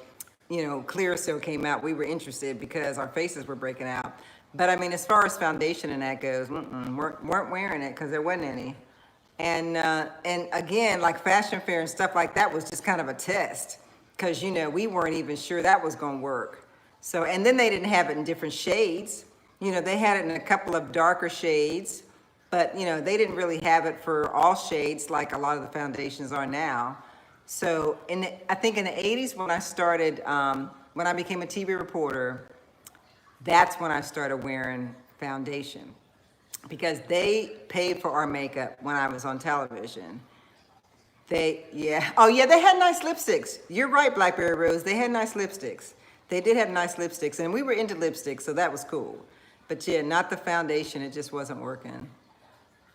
you know, Clearasil came out. We were interested because our faces were breaking out. But I mean, as far as foundation and that goes, weren't wearing it because there wasn't any. And again, like Fashion Fair and stuff like that was just kind of a test because, you know, we weren't even sure that was going to work. So, and then they didn't have it in different shades. You know, they had it in a couple of darker shades, but, you know, they didn't really have it for all shades like a lot of the foundations are now. So I think in the 80s when I started, when I became a TV reporter, that's when I started wearing foundation because they paid for our makeup when I was on television. Yeah. Oh yeah, they had nice lipsticks. You're right, Blackberry Rose. They had nice lipsticks. They did have nice lipsticks and we were into lipsticks, so that was cool. But yeah, not the foundation. It just wasn't working.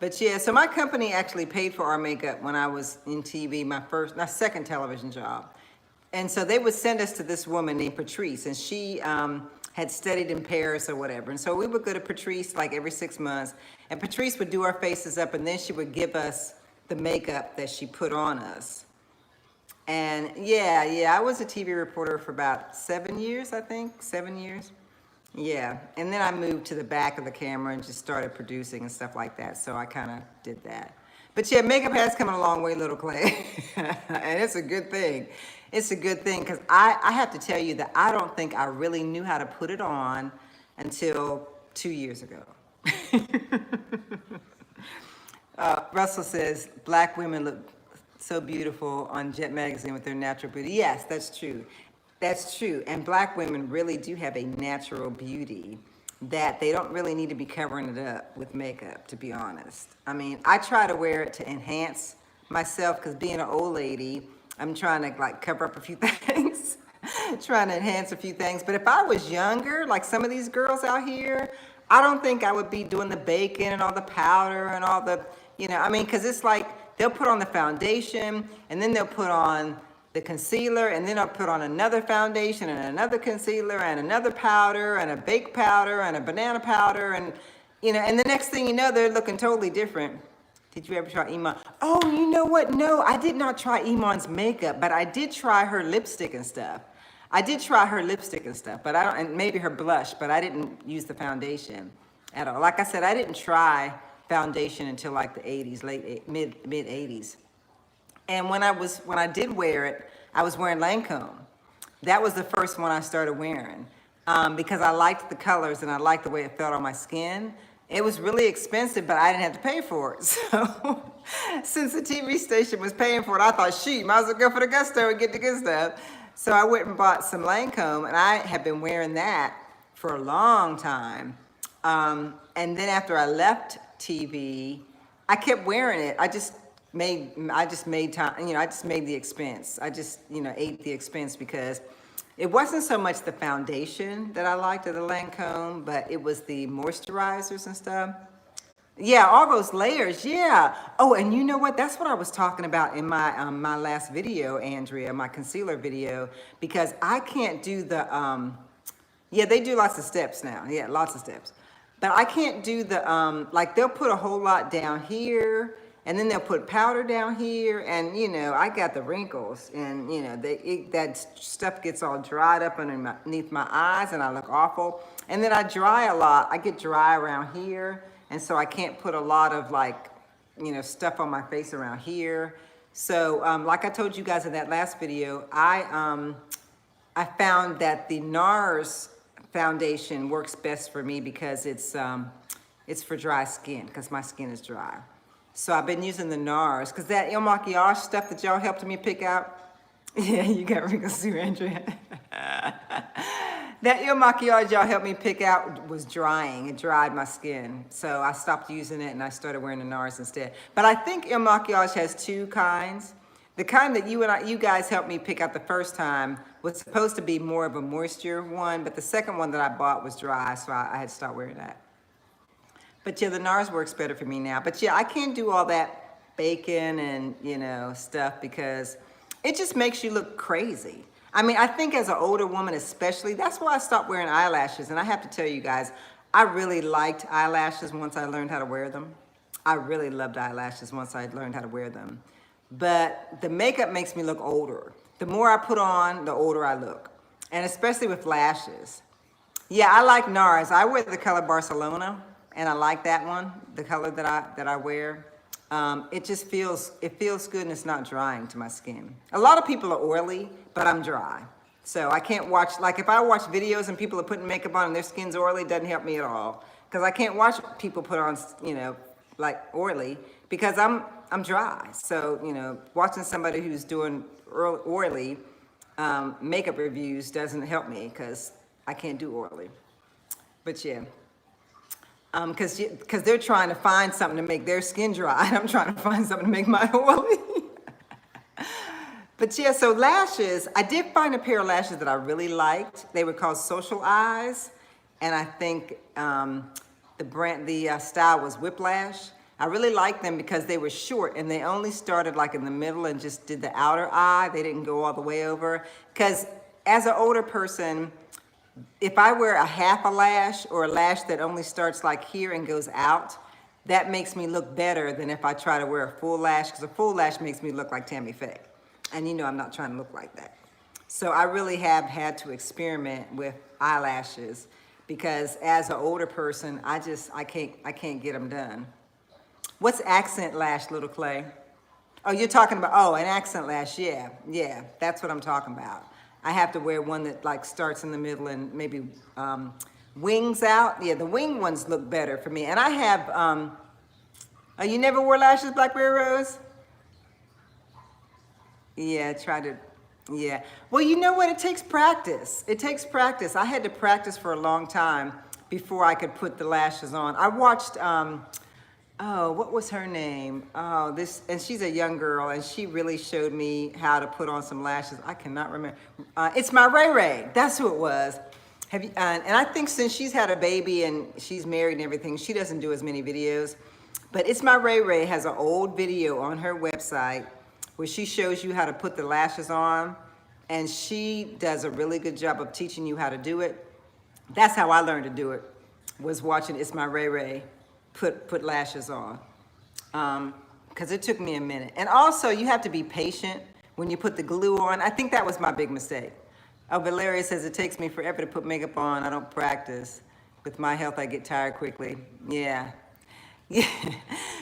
But yeah, so my company actually paid for our makeup when I was in TV, my second television job. And so they would send us to this woman named Patrice, and she had studied in Paris or whatever. And so we would go to Patrice like every 6 months, and Patrice would do our faces up, and then she would give us the makeup that she put on us. And yeah, I was a TV reporter for about 7 years, I think, 7 years. Yeah, and then I moved to the back of the camera and just started producing and stuff like that. So I kind of did that. But yeah, makeup has come a long way, little Clay. And it's a good thing. It's a good thing because I have to tell you that I don't think I really knew how to put it on until 2 years ago. Russell says, black women look so beautiful on Jet Magazine with their natural beauty. Yes, that's true. That's true. And black women really do have a natural beauty that they don't really need to be covering it up with makeup, to be honest. I mean, I try to wear it to enhance myself because being an old lady, I'm trying to like cover up a few things, trying to enhance a few things. But if I was younger, like some of these girls out here, I don't think I would be doing the bacon and all the powder and all the, you know, I mean, because it's like they'll put on the foundation and then they'll put on the concealer, and then I'll put on another foundation and another concealer and another powder and a baked powder and a banana powder, and you know, and the next thing you know, they're looking totally different. Did you ever try Iman? Oh, you know what? No, I did not try Iman's makeup, but I did try her lipstick and stuff. I did try her lipstick and stuff, but I don't, and maybe her blush, but I didn't use the foundation at all. Like I said, I didn't try foundation until like the 80s, mid 80s. And when I did wear it, I was wearing Lancome. That was the first one I started wearing because I liked the colors and I liked the way it felt on my skin. It was really expensive, but I didn't have to pay for it. So since the TV station was paying for it, I thought, shoot, might as well go for the gusto and get the good stuff. So I went and bought some Lancome, and I have been wearing that for a long time. And then after I left TV, I kept wearing it. I just made time, I just made the expense. I just, ate the expense because it wasn't so much the foundation that I liked of the Lancome, but it was the moisturizers and stuff. Yeah, all those layers. Yeah. Oh, and you know what? That's what I was talking about in my last video, Andrea, my concealer video, because I can't do the yeah, they do lots of steps now. Yeah, lots of steps. But I can't do the like they'll put a whole lot down here and then they'll put powder down here and I got the wrinkles and that stuff gets all dried up underneath my eyes and I look awful. And then I dry a lot. I get dry around here. And so I can't put a lot of stuff on my face around here. So like I told you guys in that last video, I found that the NARS foundation works best for me because it's for dry skin because my skin is dry. So I've been using the NARS because that Il Makiage stuff that y'all helped me pick out. Yeah, you got wrinkles too, Andrea. That Il Makiage y'all helped me pick out was drying. It dried my skin. So I stopped using it and I started wearing the NARS instead. But I think Il Makiage has two kinds. The kind that you guys helped me pick out the first time was supposed to be more of a moisture one, but the second one that I bought was dry, so I had to start wearing that. But yeah, the NARS works better for me now. But yeah, I can't do all that baking and, stuff because it just makes you look crazy. I mean, I think as an older woman especially, that's why I stopped wearing eyelashes. And I have to tell you guys, I really liked eyelashes once I learned how to wear them. I really loved eyelashes once I learned how to wear them. But the makeup makes me look older. The more I put on, the older I look. And especially with lashes. Yeah, I like NARS. I wear the color Barcelona, and I like that one, the color that I wear. It feels good and it's not drying to my skin. A lot of people are oily, but I'm dry. So I can't watch, like if I watch videos and people are putting makeup on and their skin's oily, it doesn't help me at all. Because I can't watch people put on, like oily, because I'm dry. So, watching somebody who's doing oily makeup reviews doesn't help me because I can't do oily. But yeah. Because they're trying to find something to make their skin dry, and I'm trying to find something to make mine oily. But yeah, so lashes, I did find a pair of lashes that I really liked. They were called Social Eyes, and I think the style was Whiplash. I really liked them because they were short, and they only started like in the middle and just did the outer eye. They didn't go all the way over. Because as an older person, if I wear a half a lash or a lash that only starts like here and goes out, that makes me look better than if I try to wear a full lash, because a full lash makes me look like Tammy Faye. And I'm not trying to look like that. So I really have had to experiment with eyelashes because as an older person, I can't get them done. What's accent lash, Little Clay? Oh, you're talking about, an accent lash, yeah, that's what I'm talking about. I have to wear one that like starts in the middle and maybe wings out. Yeah, the wing ones look better for me. And I have, oh, you never wore lashes, Blackberry Rose? Yeah, yeah. Well, you know what? It takes practice. It takes practice. I had to practice for a long time before I could put the lashes on. I watched, what was her name? And she's a young girl, and she really showed me how to put on some lashes. I cannot remember. It's my Ray Ray. That's who it was. And I think since she's had a baby and she's married and everything, she doesn't do as many videos. But It's My Ray Ray has an old video on her website where she shows you how to put the lashes on, and she does a really good job of teaching you how to do it. That's how I learned to do it, was watching It's My Ray Ray put lashes on, because it took me a minute. And also, you have to be patient when you put the glue on. I think that was my big mistake. Oh, Valeria says, it takes me forever to put makeup on. I don't practice. With my health, I get tired quickly. Yeah.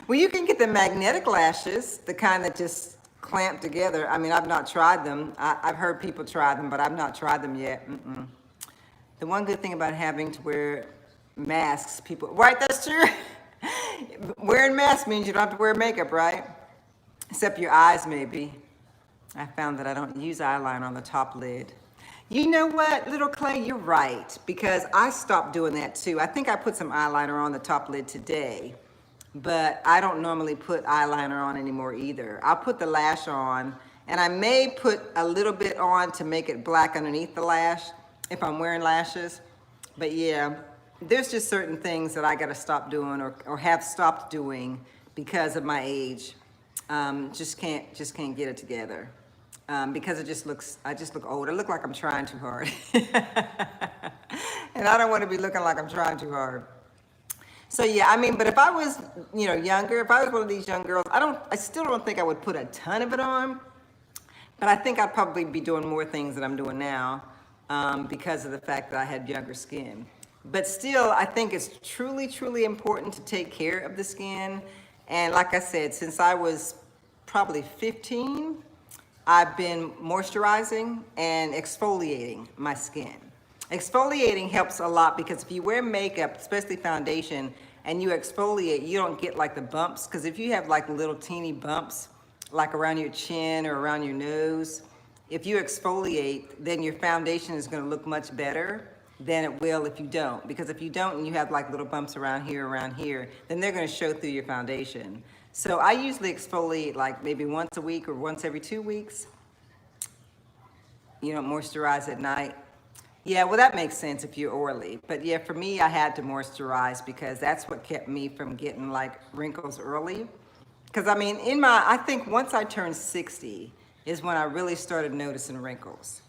Well, you can get the magnetic lashes, the kind that just clamp together. I mean, I've not tried them. I've heard people try them, but I've not tried them yet. The one good thing about having to wear masks, right, that's true. Wearing masks means you don't have to wear makeup, right? Except your eyes, maybe. I found that I don't use eyeliner on the top lid. You know what, Little Clay, you're right, because I stopped doing that too. I think I put some eyeliner on the top lid today, but I don't normally put eyeliner on anymore either. I'll put the lash on, and I may put a little bit on to make it black underneath the lash if I'm wearing lashes. But yeah, there's just certain things that I gotta stop doing or have stopped doing because of my age. Just can't get it together. Because I just look old. I look like I'm trying too hard. And I don't want to be looking like I'm trying too hard. So yeah, I mean, but if I was, younger, if I was one of these young girls, I still don't think I would put a ton of it on, but I think I'd probably be doing more things than I'm doing now, because of the fact that I had younger skin. But still, I think it's truly, truly important to take care of the skin. And like I said, since I was probably 15, I've been moisturizing and exfoliating my skin. Exfoliating helps a lot because if you wear makeup, especially foundation, and you exfoliate, you don't get like the bumps. Because if you have like little teeny bumps, like around your chin or around your nose, if you exfoliate, then your foundation is going to look much better than it will if you don't. Because if you don't and you have like little bumps around here, then they're going to show through your foundation. So I usually exfoliate like maybe once a week or once every 2 weeks. Moisturize at night. Yeah, well, that makes sense if you're oily. But yeah, for me, I had to moisturize because that's what kept me from getting like wrinkles early. Because I mean, I think once I turned 60 is when I really started noticing wrinkles.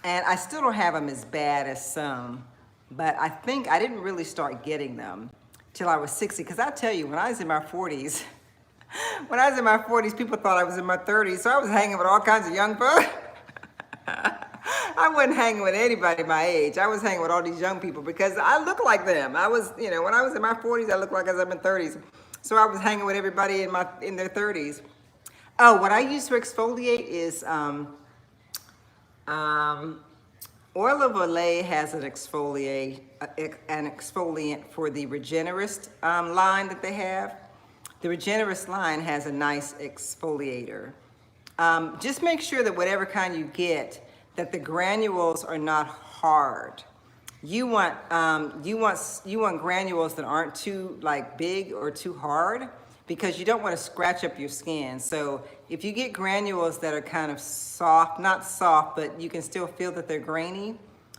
And I still don't have them as bad as some, but I think I didn't really start getting them till I was 60. Because I tell you, when I was in my 40s, people thought I was in my 30s. So I was hanging with all kinds of young folks. I wasn't hanging with anybody my age. I was hanging with all these young people because I look like them. I was, when I was in my 40s, I looked like I was in my 30s. So I was hanging with everybody in their 30s. Oh, what I use to exfoliate is Oil of Olay has an exfoliant for the Regenerist line that they have. The Regenerist line has a nice exfoliator. Just make sure that whatever kind you get, that the granules are not hard. You want granules that aren't too like big or too hard because you don't want to scratch up your skin. So if you get granules that are kind of soft, not soft, but you can still feel that they're grainy,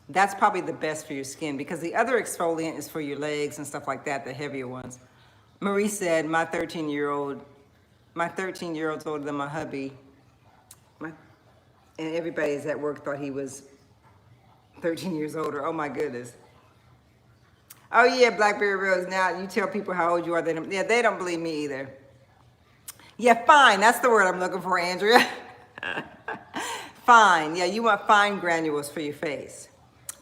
that's probably the best for your skin because the other exfoliant is for your legs and stuff like that, the heavier ones. Marie said, my 13-year-old's older than my hubby. And everybody at work thought he was 13 years older. Oh my goodness. Oh yeah, Blackberry Rose. Now you tell people how old you are. They don't believe me either. Yeah, fine. That's the word I'm looking for, Andrea. Fine. Yeah, you want fine granules for your face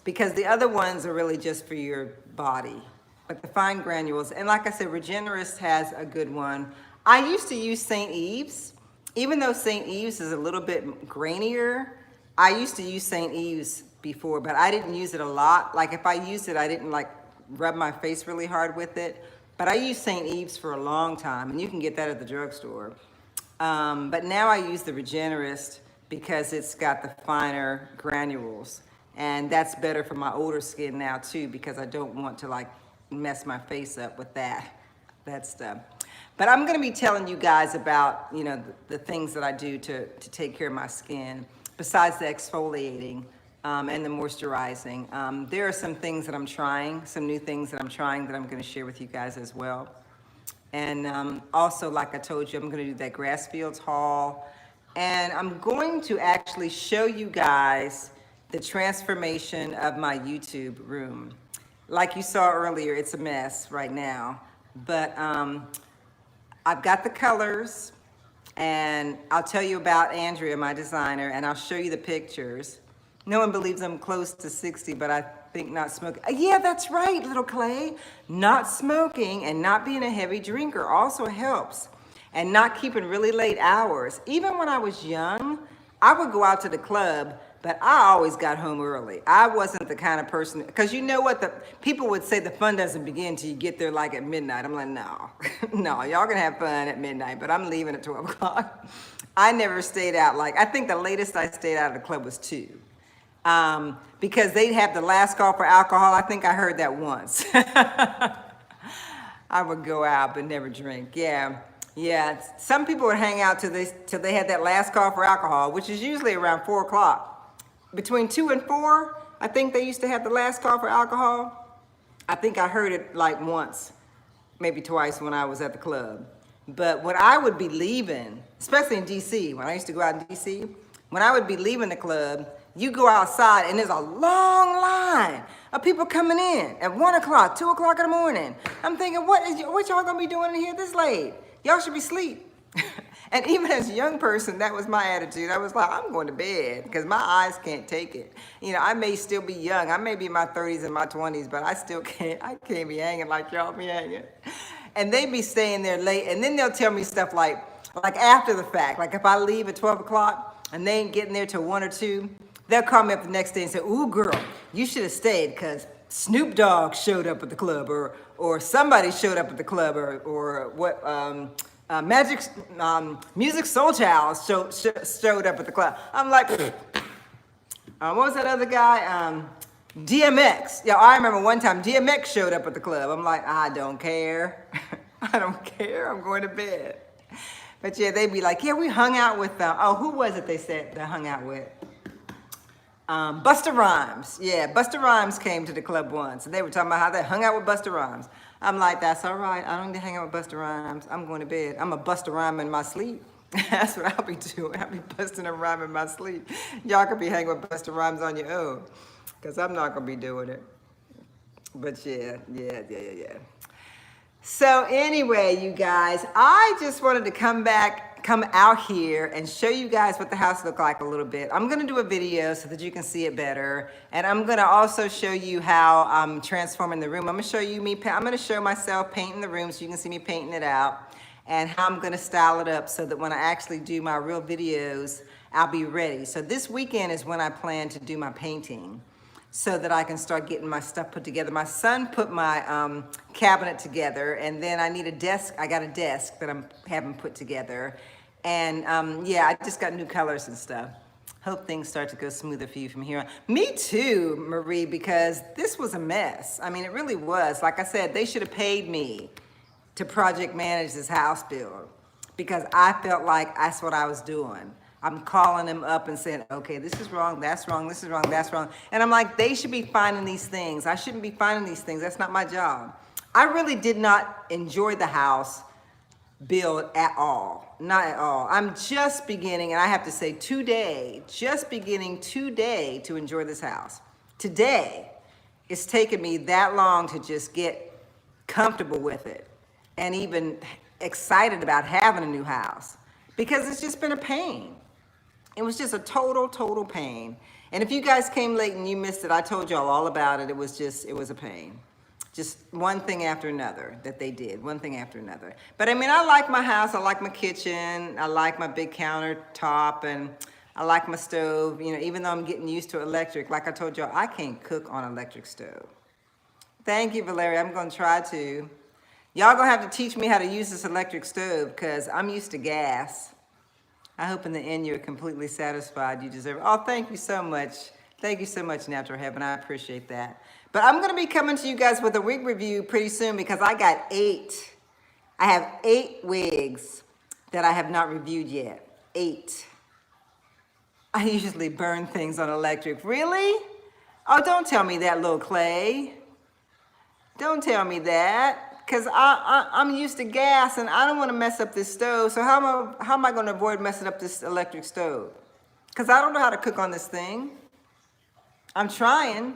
because the other ones are really just for your body. But the fine granules, and like I said, Regenerist has a good one. I used to use St. Ives. Even though St. Ives is a little bit grainier, I used to use St. Ives before, but I didn't use it a lot. Like if I used it, I didn't like rub my face really hard with it. But I used St. Ives for a long time, and you can get that at the drugstore. But now I use the Regenerist because it's got the finer granules. And that's better for my older skin now too, because I don't want to like mess my face up with that stuff. But I'm gonna be telling you guys about, the things that I do to take care of my skin, besides the exfoliating and the moisturizing. There are some things that I'm trying, some new things that I'm trying that I'm gonna share with you guys as well. And also, like I told you, I'm gonna do that Grassfields haul. And I'm going to actually show you guys the transformation of my YouTube room. Like you saw earlier, it's a mess right now. But I've got the colors, and I'll tell you about Andrea, my designer, and I'll show you the pictures. No one believes I'm close to 60, but I think not smoking. Yeah, that's right, little Clay. Not smoking and not being a heavy drinker also helps. And not keeping really late hours. Even when I was young, I would go out to the club, but I always got home early. I wasn't the kind of person, because you know what, the people would say the fun doesn't begin till you get there like at midnight. I'm like, no, no, y'all gonna have fun at midnight, but I'm leaving at 12 o'clock. I never stayed out. I think the latest I stayed out of the club was 2. Because they'd have the last call for alcohol. I think I heard that once. I would go out but never drink. Yeah. Yeah. Some people would hang out till they had that last call for alcohol, which is usually around 4 o'clock. Between 2 and 4, I think they used to have the last call for alcohol. I think I heard it like once, maybe twice when I was at the club. But when I would be leaving, especially in DC, when I used to go out in DC, when I would be leaving the club, you go outside and there's a long line of people coming in at 1 o'clock, 2 o'clock in the morning. I'm thinking, what y'all gonna be doing in here this late? Y'all should be asleep. And even as a young person, that was my attitude. I was like, I'm going to bed because my eyes can't take it. You know, I may still be young. I may be in my 30s and my 20s, but I can't be hanging like y'all be hanging. And they be staying there late, and then they'll tell me stuff like after the fact. Like if I leave at 12 o'clock and they ain't getting there till 1 or 2, they'll call me up the next day and say, ooh, girl, you should have stayed because Snoop Dogg showed up at the club, or somebody showed up at the club, or what, Music Soul Child showed up at the club. I'm like, what was that other guy? DMX. Yeah, I remember one time DMX showed up at the club. I'm like, I don't care. I don't care. I'm going to bed. But yeah, they'd be like, yeah, we hung out with, who was it they said they hung out with? Busta Rhymes. Yeah, Busta Rhymes came to the club once, and they were talking about how they hung out with Busta Rhymes. I'm like, that's all right. I don't need to hang out with Busta Rhymes. I'm going to bed. I'm a Busta Rhyme in my sleep. That's what I'll be doing. I'll be busting a rhyme in my sleep. Y'all could be hanging with Busta Rhymes on your own, because I'm not going to be doing it. But yeah. So anyway, you guys, I just wanted to come out here and show you guys what the house looked like a little bit. I'm going to do a video so that you can see it better. And I'm going to also show you how I'm transforming the room. I'm going to show you I'm going to show myself painting the room so you can see me painting it out, and how I'm going to style it up so that when I actually do my real videos, I'll be ready. So this weekend is when I plan to do my painting, so that I can start getting my stuff put together. My son put my cabinet together, and then I need a desk. I got a desk that I'm having put together. And yeah, I just got new colors and stuff. Hope things start to go smoother for you from here on. Me too, Marie, because this was a mess. I mean, it really was. Like I said, they should have paid me to project manage this house build, because I felt like that's what I was doing. I'm calling them up and saying, okay, this is wrong, that's wrong, this is wrong, that's wrong. And I'm like, they should be finding these things. I shouldn't be finding these things. That's not my job. I really did not enjoy the house build at all. Not at all. I'm just beginning, and I have to say today, just beginning today to enjoy this house. Today, it's taken me that long to just get comfortable with it and even excited about having a new house, because it's just been a pain. It was just a total pain. And if you guys came late and you missed it, I told y'all all about it. It was a pain. Just one thing after another that they did, one thing after another. But I mean, I like my house. I like my kitchen. I like my big countertop, and I like my stove. You know, even though I'm getting used to electric, like I told y'all, I can't cook on electric stove. Thank you, Valeria. I'm gonna try to. Y'all gonna have to teach me how to use this electric stove, because I'm used to gas. I hope in the end you're completely satisfied. You deserve it. Oh, thank you so much. Thank you so much, Natural Heaven. I appreciate that. But I'm going to be coming to you guys with a wig review pretty soon, because I have 8 wigs that I have not reviewed yet. 8. I usually burn things on electric. Really? Oh, don't tell me that, little Clay. Don't tell me that. Because I'm used to gas, and I don't want to mess up this stove. So how am I going to avoid messing up this electric stove? Because I don't know how to cook on this thing. I'm trying,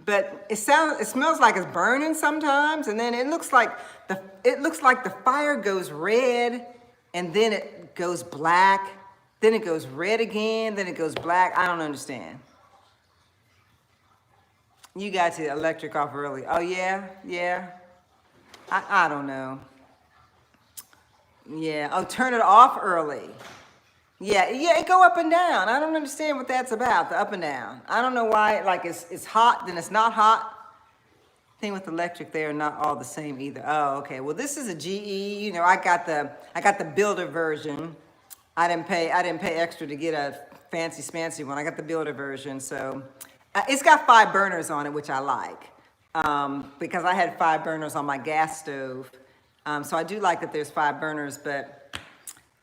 but it smells like it's burning sometimes, and then it looks like the fire goes red, and then it goes black, then it goes red again, then it goes black. I don't understand. You got the electric off early. Oh yeah. I don't know. Yeah. Oh, turn it off early. Yeah, it go up and down. I don't understand what that's about, the up and down. I don't know why, like it's hot, then it's not hot. Thing with electric, they are not all the same either. Oh, okay. Well, this is a GE. You know, I got the builder version. I didn't pay extra to get a fancy one. I got the builder version, so it's got 5 burners on it, which I like. because I had 5 burners on my gas stove. So I do like that there's 5 burners, but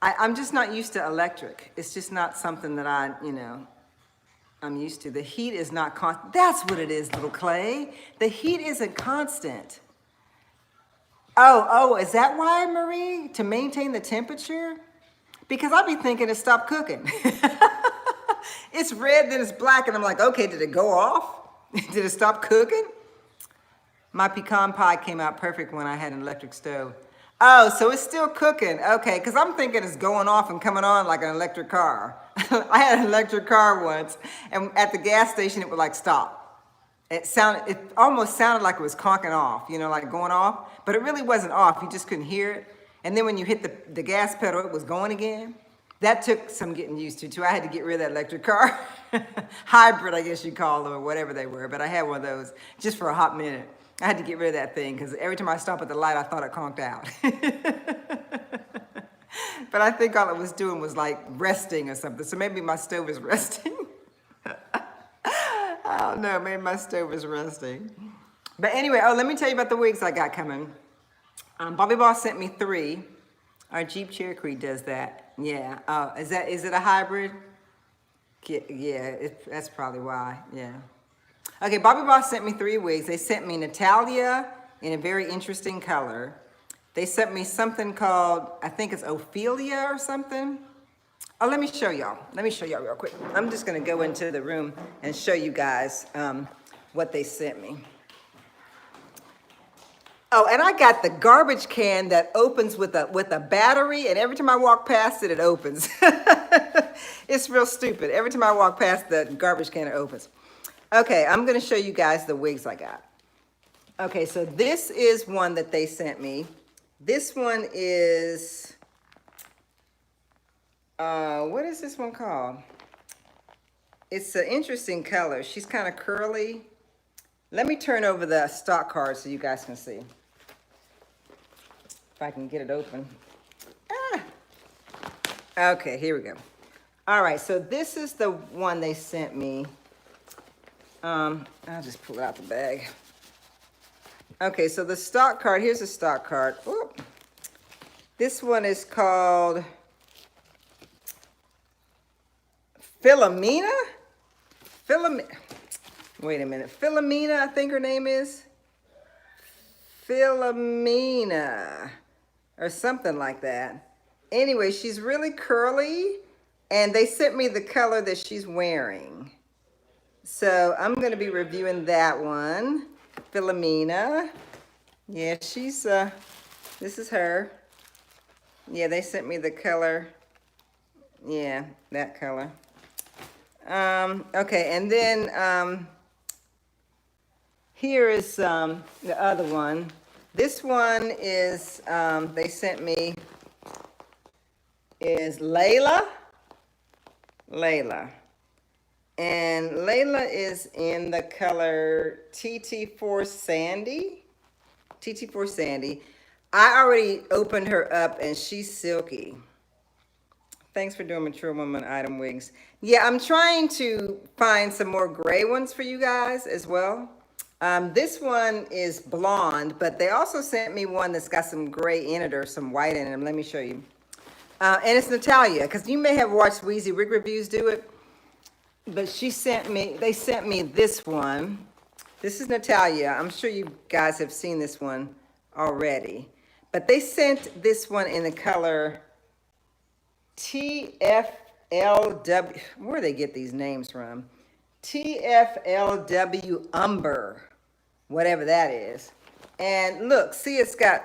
I'm just not used to electric. It's just not something that I'm used to. The heat is not constant. That's what it is, little Clay. The heat isn't constant. Oh, is that why, Marie? To maintain the temperature? Because I'll be thinking it stopped cooking. It's red, then it's black, and I'm like, okay, did it go off? Did it stop cooking? My pecan pie came out perfect when I had an electric stove. Oh, so it's still cooking. Okay, because I'm thinking it's going off and coming on like an electric car. I had an electric car once, and at the gas station, it would like stop. It almost sounded like it was conking off, like going off, but it really wasn't off. You just couldn't hear it. And then when you hit the gas pedal, it was going again. That took some getting used to too. I had to get rid of that electric car. Hybrid, I guess you call them, or whatever they were, but I had one of those just for a hot minute. I had to get rid of that thing because every time I stopped at the light, I thought it conked out. But I think all it was doing was like resting or something. So maybe my stove is resting. I don't know, maybe my stove is resting. But anyway, let me tell you about the wigs I got coming. Bobby Boss sent me 3. Our Jeep Cherokee does that. Yeah. Is it a hybrid? Yeah, that's probably why. Yeah. Okay, Bobby Boss sent me 3 wigs. They sent me Natalia in a very interesting color. They sent me something called, I think it's Ophelia or something. Oh, let me show y'all. Let me show y'all real quick. I'm just gonna go into the room and show you guys what they sent me. Oh, and I got the garbage can that opens with a battery, and every time I walk past it, it opens. It's real stupid. Every time I walk past the garbage can, it opens. Okay, I'm gonna show you guys the wigs I got. Okay, so this is one that they sent me. This one is, what is this one called? It's an interesting color. She's kind of curly. Let me turn over the stock card so you guys can see. If I can get it open. Okay, here we go. All right, so this is the one they sent me. I'll just pull it out the bag. Okay, so the stock card, here's the stock card. Oop. This one is called Philomena? Wait a minute. Philomena, I think her name is. Philomena, or something like that. Anyway, she's really curly, and they sent me the color that she's wearing. So I'm going to be reviewing that one. Philomena. Yeah, she's, this is her. Yeah, they sent me the color. Yeah, that color. Okay, and then here is the other one. This one is, they sent me, is Layla. And Layla is in the color TT4 Sandy. TT4 Sandy. I already opened her up and she's silky. Thanks for doing Mature Woman Item Wigs. Yeah, I'm trying to find some more gray ones for you guys as well. This one is blonde, but they also sent me one that's got some gray in it or some white in it. Let me show you. And it's Natalia, because you may have watched Wheezy Wig Reviews do it. But they sent me this one. This is Natalia. I'm sure you guys have seen this one already. But they sent this one in the color TFLW. Where do they get these names from? TFLW Umber, whatever that is. And look, see, it's got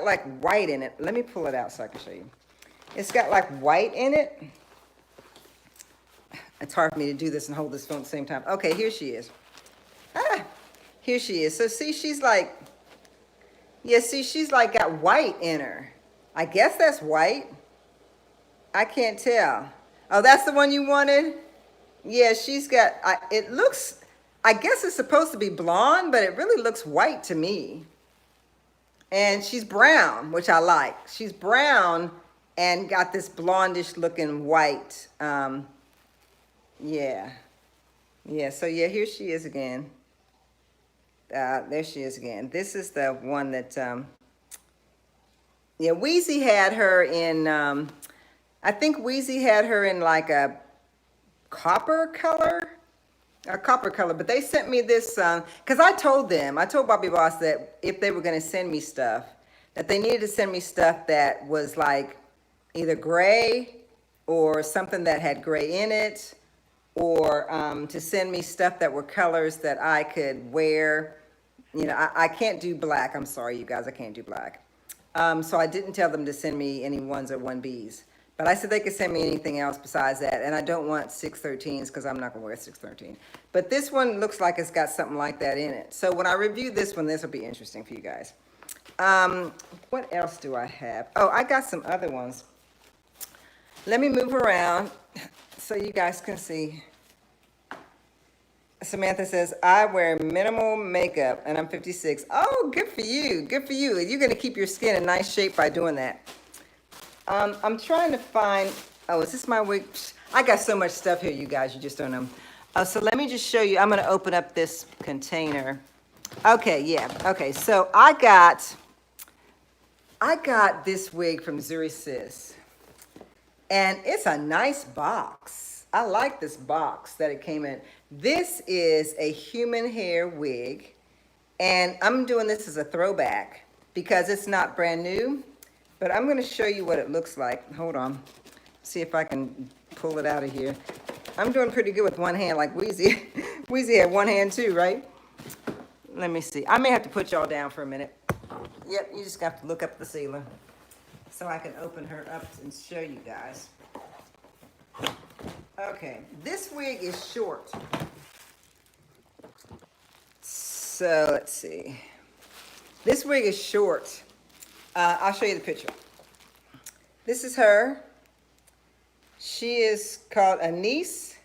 like white in it. Let me pull it out so I can show you. It's got like white in it. It's hard for me to do this and hold this phone at the same time. Okay, here she is. Here she is. So see, she's like, yeah, see, she's like got white in her. I guess that's white. I can't tell. Oh, that's the one you wanted? Yeah, she's got, it looks, I guess it's supposed to be blonde, but it really looks white to me. And she's brown, which I like. She's brown and got this blondish looking white. Yeah. Yeah, so yeah, here she is again. there she is again. This is the one that, yeah, Wheezy had her in, I think Wheezy had her in like a copper color. A copper color, but they sent me this, because I told Bobby Boss that if they were going to send me stuff, that they needed to send me stuff that was like either gray or something that had gray in it, or to send me stuff that were colors that I could wear. You know, I can't do black. I'm sorry, you guys, I can't do black. So I didn't tell them to send me any 1s or 1Bs. But I said they could send me anything else besides that. And I don't want 613s because I'm not going to wear 613. But this one looks like it's got something like that in it. So when I review this one, this will be interesting for you guys. What else do I have? Oh, I got some other ones. Let me move around so you guys can see. Samantha says, I wear minimal makeup and I'm 56. Oh, good for you. Good for you. You're going to keep your skin in nice shape by doing that. I'm trying to find, oh, is this my wig? I got so much stuff here, you guys, you just don't know. So let me just show you. I'm going to open up this container. Okay, yeah. Okay, so I got this wig from Zuri Sis. And it's a nice box. I like this box that it came in. This is a human hair wig. And I'm doing this as a throwback because it's not brand new. But I'm going to show you what it looks like. Hold on. See if I can pull it out of here. I'm doing pretty good with one hand like Wheezy. Wheezy had one hand too, right? Let me see. I may have to put y'all down for a minute. Yep, you just have to look up the ceiling so I can open her up and show you guys. Okay, this wig is short. So let's see. This wig is short. I'll show you the picture. This is her. She is called Anise,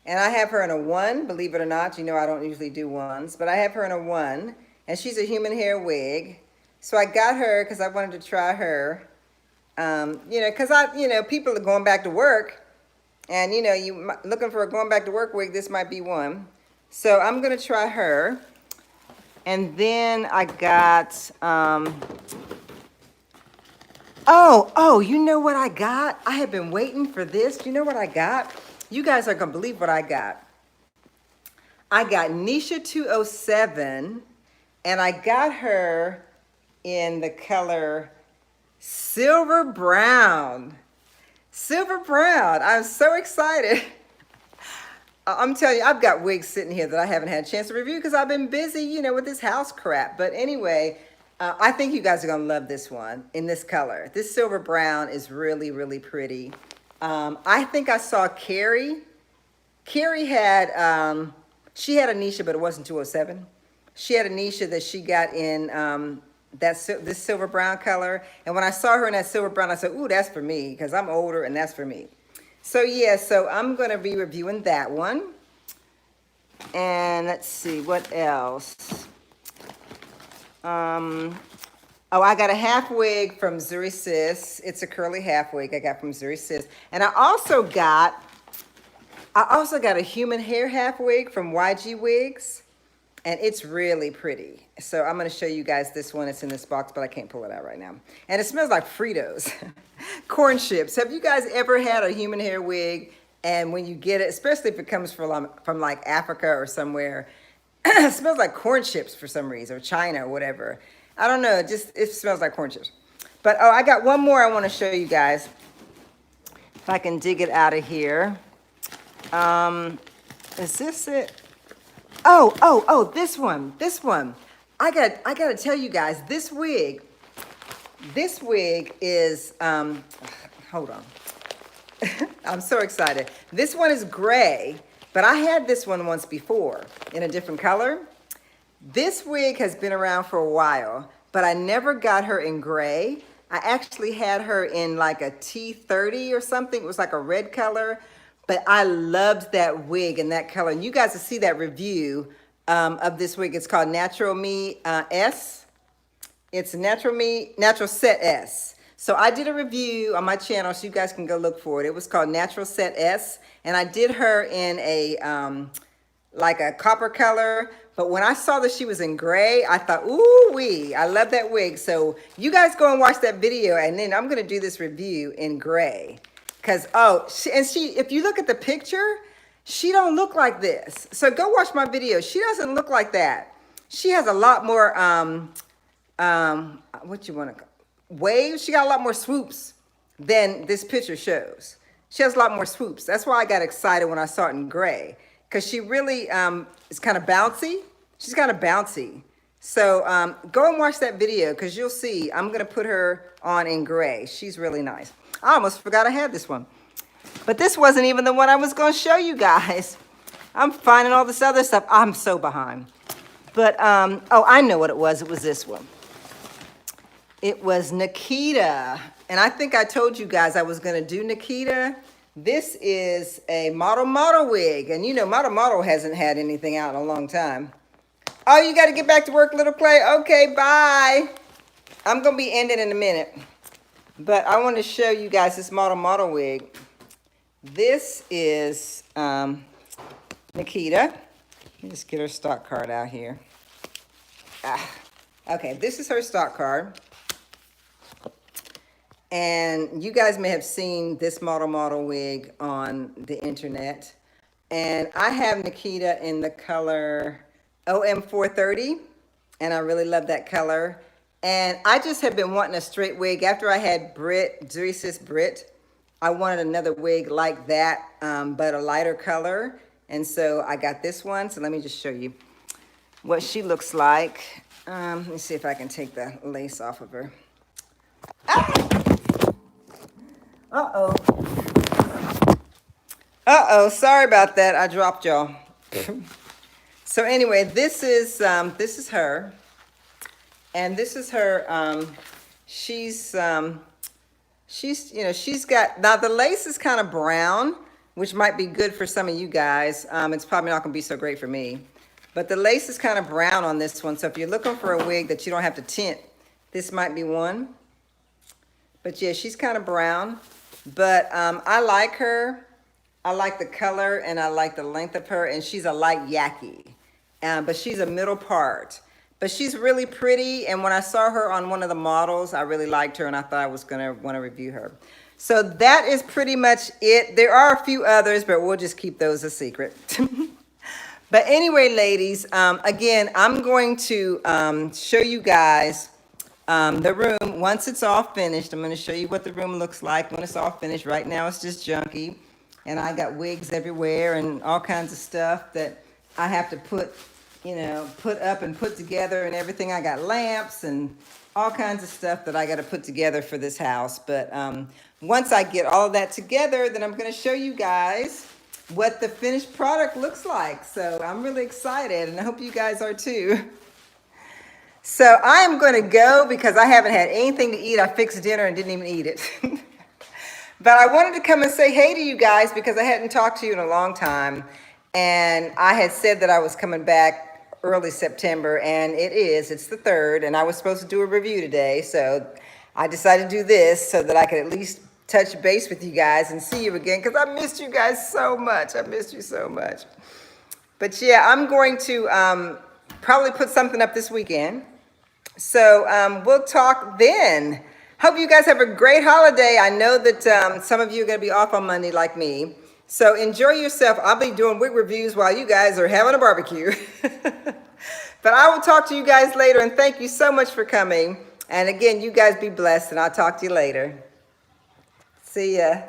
and I have her in a 1, believe it or not. You know I don't usually do 1s, but I have her in a 1, and she's a human hair wig. So I got her because I wanted to try her. You know, because people are going back to work, and you looking for a going back to work wig, this might be one. So I'm gonna try her, and then I got. Oh, you know what I got? I have been waiting for this. You know what I got? You guys are going to believe what I got. I got Nisha 207, and I got her in the color silver brown. Silver brown. I'm so excited. I'm telling you, I've got wigs sitting here that I haven't had a chance to review because I've been busy, with this house crap. But anyway, I think you guys are going to love this one in this color. This silver brown is really, really pretty. I think I saw Carrie. Carrie had, she had a Nisha, but it wasn't 207. She had a Nisha that she got in this silver brown color. And when I saw her in that silver brown, I said, ooh, that's for me because I'm older and that's for me. So yeah, so I'm going to be reviewing that one. And let's see, what else? Oh, I got a half wig from Zuri Sis. It's a curly half wig I got from Zuri Sis. And I also got a human hair half wig from YG Wigs. And it's really pretty. So I'm going to show you guys this one. It's in this box, but I can't pull it out right now. And it smells like Fritos. Corn chips. Have you guys ever had a human hair wig? And when you get it, especially if it comes from like Africa or somewhere, it smells like corn chips for some reason, or China or whatever. I don't know. It smells like corn chips. But, I got one more I want to show you guys. If I can dig it out of here. Is this it? Oh, this one. I got to tell you guys, this wig is, hold on. I'm so excited. This one is gray. But I had this one once before in a different color. This wig has been around for a while, but I never got her in gray. I actually had her in like a T30 or something. It was like a red color, but I loved that wig in that color. And you guys will see that review of this wig. It's called Natural Me S. It's Natural Set S. So I did a review on my channel, so you guys can go look for it. It was called Natural Set S, and I did her in a like a copper color. But when I saw that she was in gray, I thought, ooh wee, I love that wig. So you guys go and watch that video, and then I'm gonna do this review in gray. Cause if you look at the picture, she don't look like this. So go watch my video. She doesn't look like that. She has a lot more what you wanna call waves. She got a lot more swoops than this picture shows. She has a lot more swoops. That's why I got excited when I saw it in gray. Because she really is kind of bouncy. She's kind of bouncy. So go and watch that video because you'll see I'm going to put her on in gray. She's really nice. I almost forgot I had this one. But this wasn't even the one I was going to show you guys. I'm finding all this other stuff. I'm so behind. But, oh, I know what it was. It was this one. It was Nikita. And I think I told you guys I was going to do Nikita. This is a model wig. And you know, model hasn't had anything out in a long time. Oh, you got to get back to work, little Clay? Okay, bye. I'm going to be ending in a minute. But I want to show you guys this model wig. This is Nikita. Let me just get her stock card out here. Okay, this is her stock card. And you guys may have seen this model wig on the internet. And I have Nikita in the color OM430. And I really love that color. And I just have been wanting a straight wig. After I had Brit, I wanted another wig like that, but a lighter color. And so I got this one. So let me just show you what she looks like. Let me see if I can take the lace off of her. Ah! Uh-oh, sorry about that. I dropped y'all. So anyway, this is her. And this is her, she's got, now the lace is kind of brown, which might be good for some of you guys. It's probably not gonna be so great for me. But the lace is kind of brown on this one. So if you're looking for a wig that you don't have to tint, this might be one. But yeah, she's kind of brown. But I like her. I like the color and I like the length of her. And she's a light yaki. But she's a middle part. But she's really pretty. And when I saw her on one of the models, I really liked her. And I thought I was going to want to review her. So that is pretty much it. There are a few others, but we'll just keep those a secret. But anyway, ladies, again, I'm going to show you guys the room. Once it's all finished, I'm going to show you what the room looks like when it's all finished. Right now, it's just junky. And I got wigs everywhere and all kinds of stuff that I have to put up and put together and everything. I got lamps and all kinds of stuff that I got to put together for this house. But once I get all of that together, then I'm going to show you guys what the finished product looks like. So I'm really excited and I hope you guys are too. So I'm going to go because I haven't had anything to eat. I fixed dinner and didn't even eat it. But I wanted to come and say hey to you guys because I hadn't talked to you in a long time. And I had said that I was coming back early September, and it's the 3rd, and I was supposed to do a review today. So I decided to do this so that I could at least touch base with you guys and see you again because I missed you guys so much. I missed you so much. But yeah, I'm going to probably put something up this weekend. So we'll talk then. Hope you guys have a great holiday. I know that some of you are going to be off on Monday like me. So enjoy yourself. I'll be doing wig reviews while you guys are having a barbecue. But I will talk to you guys later, and thank you so much for coming. And again, you guys be blessed, and I'll talk to you later. See ya.